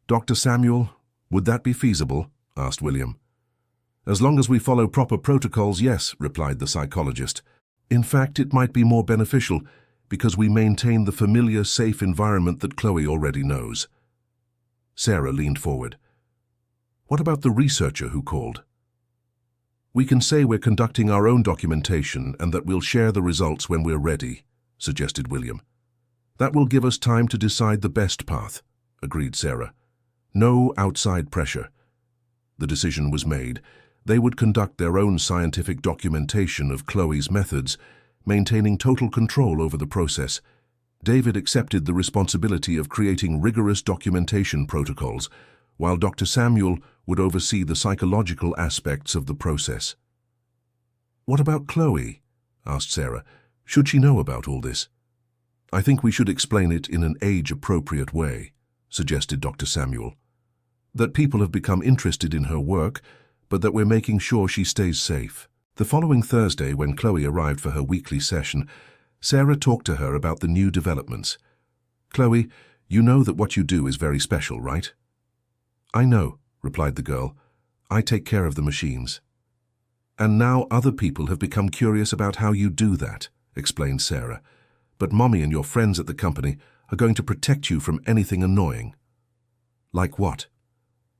Dr. Samuel, would that be feasible? Asked William. As long as we follow proper protocols, yes, replied the psychologist. In fact, it might be more beneficial because we maintain the familiar, safe environment that Chloe already knows. Sarah leaned forward. What about the researcher who called? We can say we're conducting our own documentation and that we'll share the results when we're ready, suggested William. That will give us time to decide the best path, agreed Sarah. No outside pressure. The decision was made. They would conduct their own scientific documentation of Chloe's methods, maintaining total control over the process. David accepted the responsibility of creating rigorous documentation protocols, while Dr. Samuel would oversee the psychological aspects of the process. What about Chloe? Asked Sarah. Should she know about all this? I think we should explain it in an age-appropriate way, suggested Dr. Samuel. That people have become interested in her work, but that we're making sure she stays safe. The following Thursday, when Chloe arrived for her weekly session, Sarah talked to her about the new developments. Chloe, you know that what you do is very special, right? I know, replied the girl. I take care of the machines. And now other people have become curious about how you do that, explained Sarah. But Mommy and your friends at the company are going to protect you from anything annoying. Like what?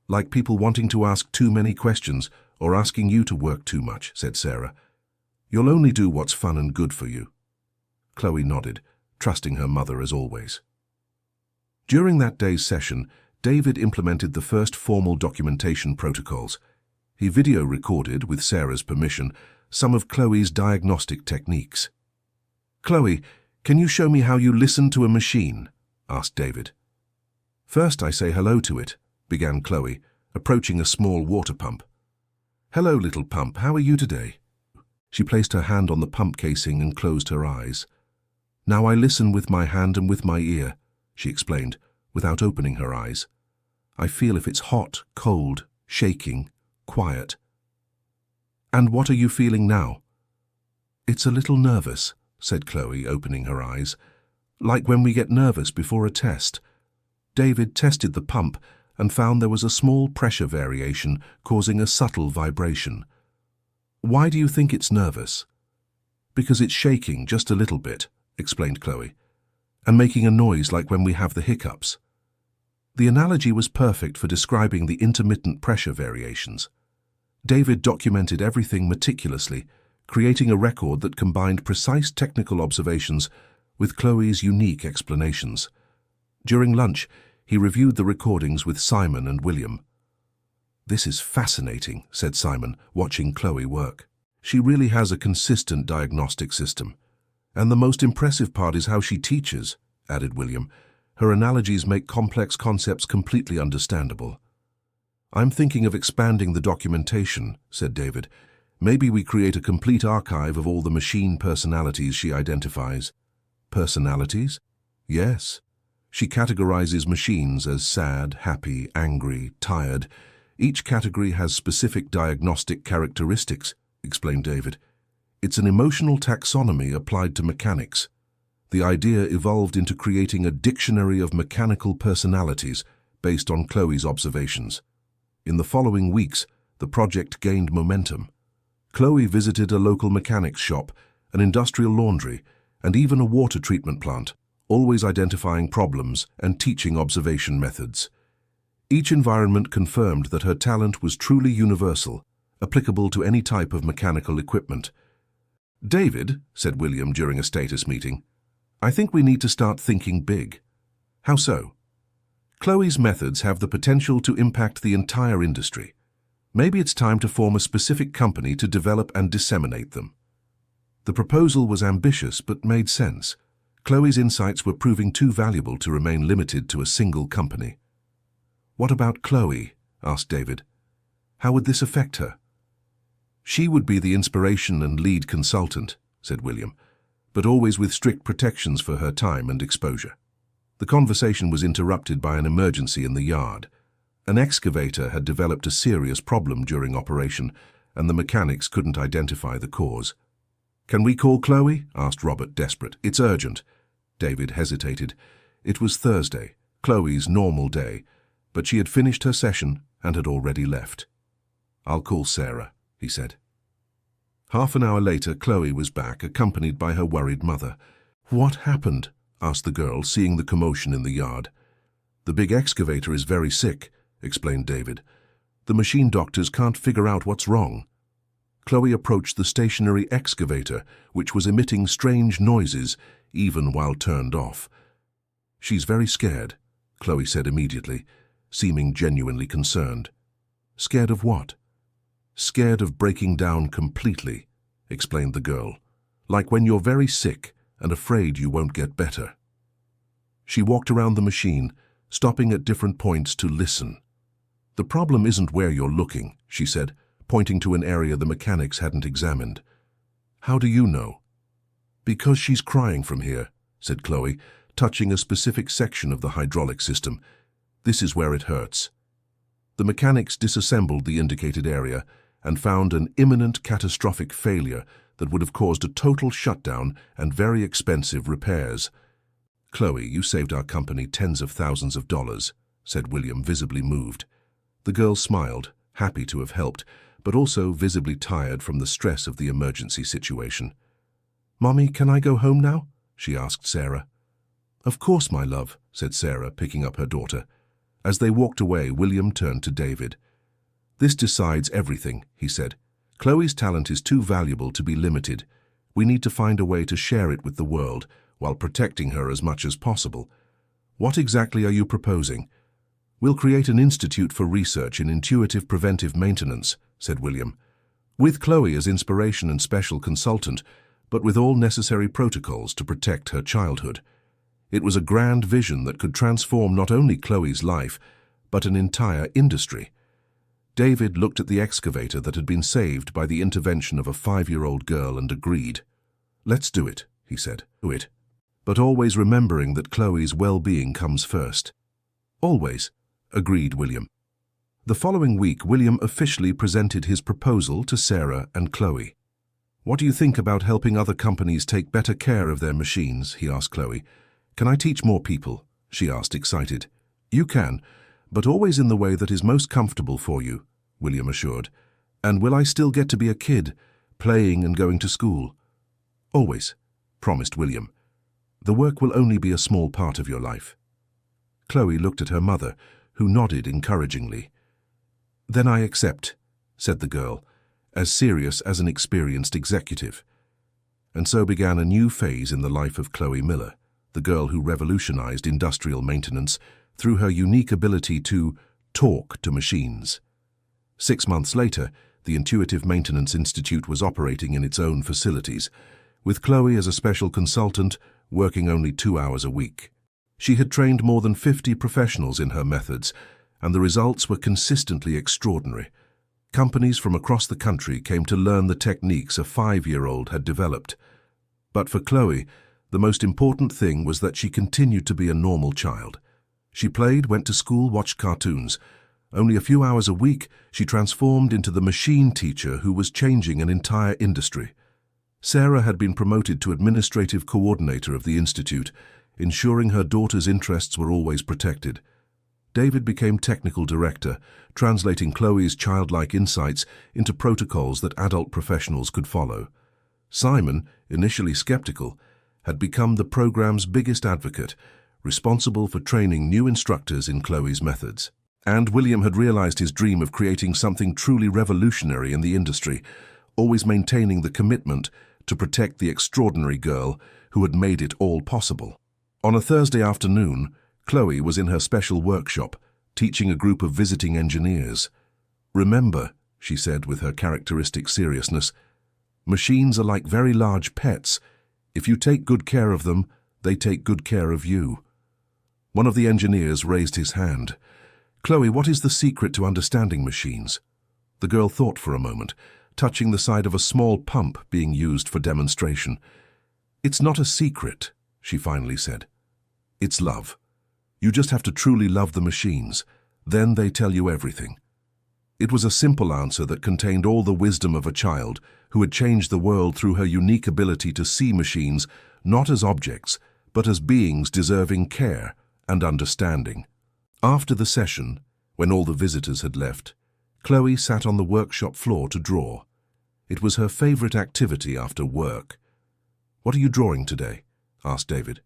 Like people wanting to ask too many questions or asking you to work too much, said Sarah. You'll only do what's fun and good for you. Chloe nodded, trusting her mother as always. During that day's session, David implemented the first formal documentation protocols. He video recorded, with Sarah's permission, some of Chloe's diagnostic techniques. Chloe, can you show me how you listen to a machine? Asked David. First I say hello to it, began Chloe, approaching a small water pump. Hello, little pump, how are you today? She placed her hand on the pump casing and closed her eyes. Now I listen with my hand and with my ear, she explained, without opening her eyes. I feel if it's hot, cold, shaking, quiet. And what are you feeling now? It's a little nervous, said Chloe, opening her eyes. Like when we get nervous before a test. David tested the pump and found there was a small pressure variation causing a subtle vibration. Why do you think it's nervous? Because it's shaking just a little bit, explained Chloe, and making a noise like when we have the hiccups. The analogy was perfect for describing the intermittent pressure variations. David documented everything meticulously, creating a record that combined precise technical observations with Chloe's unique explanations. During lunch, he reviewed the recordings with Simon and William. "This is fascinating," said Simon, watching Chloe work. "She really has a consistent diagnostic system. And the most impressive part is how she teaches," added William. "Her analogies make complex concepts completely understandable." "I'm thinking of expanding the documentation," said David. "Maybe we create a complete archive of all the machine personalities she identifies." "Personalities?" "Yes. She categorizes machines as sad, happy, angry, tired. Each category has specific diagnostic characteristics," explained David. "It's an emotional taxonomy applied to mechanics. The idea evolved into creating a dictionary of mechanical personalities based on Chloe's observations. In the following weeks, the project gained momentum. Chloe visited a local mechanics shop, an industrial laundry, and even a water treatment plant, always identifying problems and teaching observation methods. Each environment confirmed that her talent was truly universal, applicable to any type of mechanical equipment. "David," said William during a status meeting, "I think we need to start thinking big." "How so?" "Chloe's methods have the potential to impact the entire industry. Maybe it's time to form a specific company to develop and disseminate them." The proposal was ambitious but made sense. Chloe's insights were proving too valuable to remain limited to a single company. "What about Chloe?" asked David. "How would this affect her?" "She would be the inspiration and lead consultant," said William, "but always with strict protections for her time and exposure." The conversation was interrupted by an emergency in the yard. An excavator had developed a serious problem during operation, and the mechanics couldn't identify the cause. "Can we call Chloe?" asked Robert, desperate. "It's urgent." David hesitated. It was Thursday, Chloe's normal day, but she had finished her session and had already left. "I'll call Sarah," he said. Half an hour later, Chloe was back, accompanied by her worried mother. "What happened?" asked the girl, seeing the commotion in the yard. "The big excavator is very sick," explained David. "The machine doctors can't figure out what's wrong." Chloe approached the stationary excavator, which was emitting strange noises, even while turned off. "She's very scared," Chloe said immediately, seeming genuinely concerned. "Scared of what?" "Scared of breaking down completely," explained the girl. "Like when you're very sick and afraid you won't get better." She walked around the machine, stopping at different points to listen. "The problem isn't where you're looking," she said, pointing to an area the mechanics hadn't examined. "How do you know?" "Because she's crying from here," said Chloe, touching a specific section of the hydraulic system. "This is where it hurts." The mechanics disassembled the indicated area and found an imminent catastrophic failure that would have caused a total shutdown and very expensive repairs. "Chloe, you saved our company tens of thousands of dollars," said William, visibly moved. The girl smiled, happy to have helped, but also visibly tired from the stress of the emergency situation. "Mommy, can I go home now?" she asked Sarah. "Of course, my love," said Sarah, picking up her daughter. As they walked away, William turned to David. "This decides everything," he said. "Chloe's talent is too valuable to be limited. We need to find a way to share it with the world while protecting her as much as possible. What exactly are you proposing?" "We'll create an institute for research in intuitive preventive maintenance," said William. "With Chloe as inspiration and special consultant, but with all necessary protocols to protect her childhood." It was a grand vision that could transform not only Chloe's life, but an entire industry. David looked at the excavator that had been saved by the intervention of a 5-year-old girl and agreed. "Let's do it," he said. "Do it. But always remembering that Chloe's well-being comes first." "Always," agreed William. The following week, William officially presented his proposal to Sarah and Chloe. "What do you think about helping other companies take better care of their machines?" he asked Chloe. "Can I teach more people?" she asked, excited. "You can, but always in the way that is most comfortable for you," William assured. "And will I still get to be a kid, playing and going to school?" "Always," promised William. "The work will only be a small part of your life." Chloe looked at her mother, who nodded encouragingly. "Then I accept," said the girl, as serious as an experienced executive. And so began a new phase in the life of Chloe Miller, the girl who revolutionized industrial maintenance through her unique ability to talk to machines. 6 months later, the Intuitive Maintenance Institute was operating in its own facilities, with Chloe as a special consultant working only 2 hours a week. She had trained more than 50 professionals in her methods, and the results were consistently extraordinary. Companies from across the country came to learn the techniques a 5-year-old had developed. But for Chloe, the most important thing was that she continued to be a normal child. She played, went to school, watched cartoons. Only a few hours a week, she transformed into the machine teacher who was changing an entire industry. Sarah had been promoted to administrative coordinator of the institute, ensuring her daughter's interests were always protected. David became technical director, translating Chloe's childlike insights into protocols that adult professionals could follow. Simon, initially skeptical, had become the program's biggest advocate, responsible for training new instructors in Chloe's methods. And William had realized his dream of creating something truly revolutionary in the industry, always maintaining the commitment to protect the extraordinary girl who had made it all possible. On a Thursday afternoon, Chloe was in her special workshop, teaching a group of visiting engineers. "Remember," she said with her characteristic seriousness, "machines are like very large pets. If you take good care of them, they take good care of you." One of the engineers raised his hand. "Chloe, what is the secret to understanding machines?" The girl thought for a moment, touching the side of a small pump being used for demonstration. "It's not a secret," she finally said. "It's love. You just have to truly love the machines. Then they tell you everything." It was a simple answer that contained all the wisdom of a child who had changed the world through her unique ability to see machines not as objects, but as beings deserving care and understanding. After the session, when all the visitors had left, Chloe sat on the workshop floor to draw. It was her favorite activity after work. "What are you drawing today?" asked David.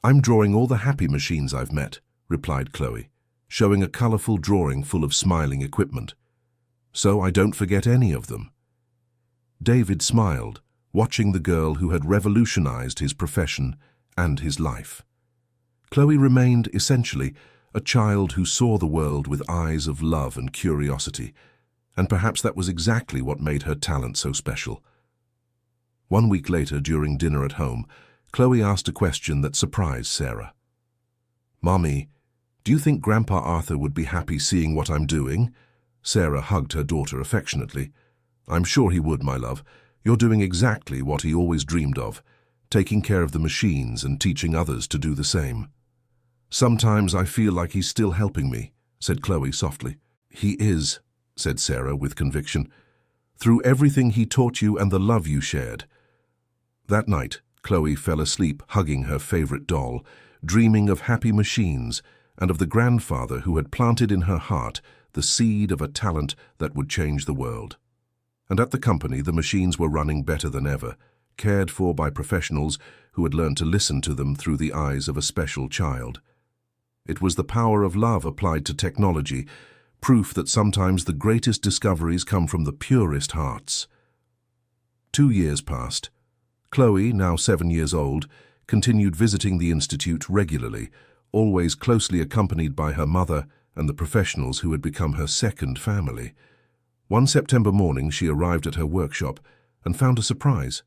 "I'm drawing all the happy machines I've met," replied Chloe, showing a colorful drawing full of smiling equipment. "So I don't forget any of them." David smiled, watching the girl who had revolutionized his profession and his life. Chloe remained, essentially, a child who saw the world with eyes of love and curiosity, and perhaps that was exactly what made her talent so special. 1 week later, during dinner at home, Chloe asked a question that surprised Sarah. "Mommy, do you think Grandpa Arthur would be happy seeing what I'm doing?" Sarah hugged her daughter affectionately. "I'm sure he would, my love. You're doing exactly what he always dreamed of, taking care of the machines and teaching others to do the same." "Sometimes I feel like he's still helping me," said Chloe softly. "He is," said Sarah with conviction, "through everything he taught you and the love you shared." That night, Chloe fell asleep hugging her favorite doll, dreaming of happy machines and of the grandfather who had planted in her heart the seed of a talent that would change the world. And at the company, the machines were running better than ever, cared for by professionals who had learned to listen to them through the eyes of a special child. It was the power of love applied to technology, proof that sometimes the greatest discoveries come from the purest hearts. 2 years passed. Chloe, now 7 years old, continued visiting the institute regularly, always closely accompanied by her mother and the professionals who had become her second family. One September morning, she arrived at her workshop and found a surprise,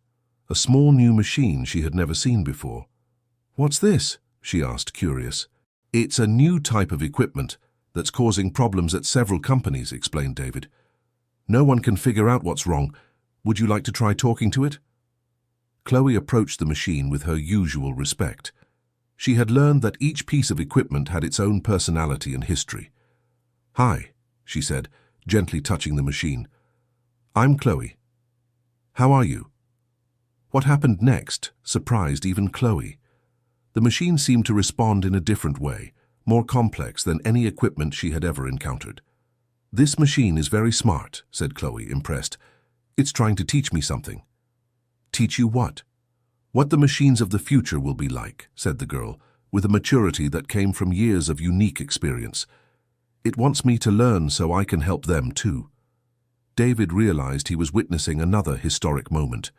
a small new machine she had never seen before. "What's this?" she asked, curious. "It's a new type of equipment that's causing problems at several companies," explained David. "No one can figure out what's wrong. Would you like to try talking to it?" Chloe approached the machine with her usual respect. She had learned that each piece of equipment had its own personality and history. "Hi," she said, gently touching the machine. "I'm Chloe. How are you?" What happened next surprised even Chloe. The machine seemed to respond in a different way, more complex than any equipment she had ever encountered. "This machine is very smart," said Chloe, impressed. "It's trying to teach me something." "Teach you what?" "What the machines of the future will be like," said the girl, with a maturity that came from years of unique experience. It wants me to learn so I can help them too. David realized he was witnessing another historic moment.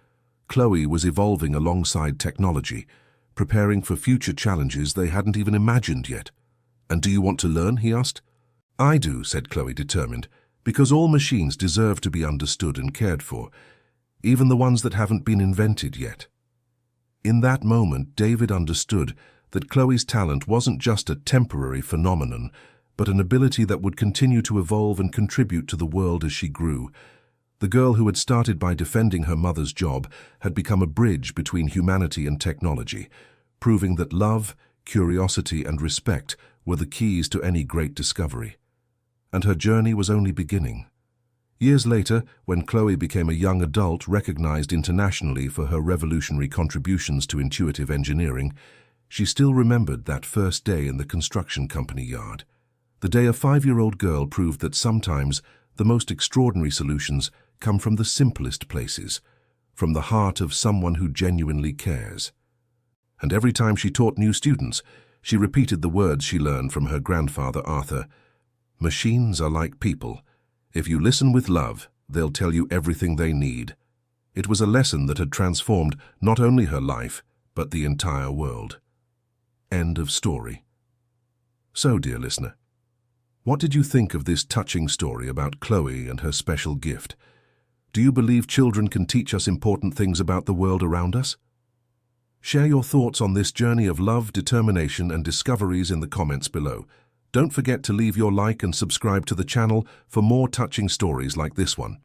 Chloe was evolving alongside technology, preparing for future challenges they hadn't even imagined yet. "And do you want to learn?" he asked. "I do," said Chloe, determined, "because all machines deserve to be understood and cared for, even the ones that haven't been invented yet." In that moment, David understood that Chloe's talent wasn't just a temporary phenomenon, but an ability that would continue to evolve and contribute to the world as she grew. The girl who had started by defending her mother's job had become a bridge between humanity and technology, proving that love, curiosity, and respect were the keys to any great discovery. And her journey was only beginning. Years later, when Chloe became a young adult recognized internationally for her revolutionary contributions to intuitive engineering, she still remembered that first day in the construction company yard. The day a 5-year-old girl proved that sometimes the most extraordinary solutions come from the simplest places, from the heart of someone who genuinely cares. And every time she taught new students, she repeated the words she learned from her grandfather Arthur: "Machines are like people. If you listen with love, they'll tell you everything they need." It was a lesson that had transformed not only her life, but the entire world. End of story. So, dear listener, what did you think of this touching story about Chloe and her special gift? Do you believe children can teach us important things about the world around us? Share your thoughts on this journey of love, determination, and discoveries in the comments below. Don't forget to leave your like and subscribe to the channel for more touching stories like this one.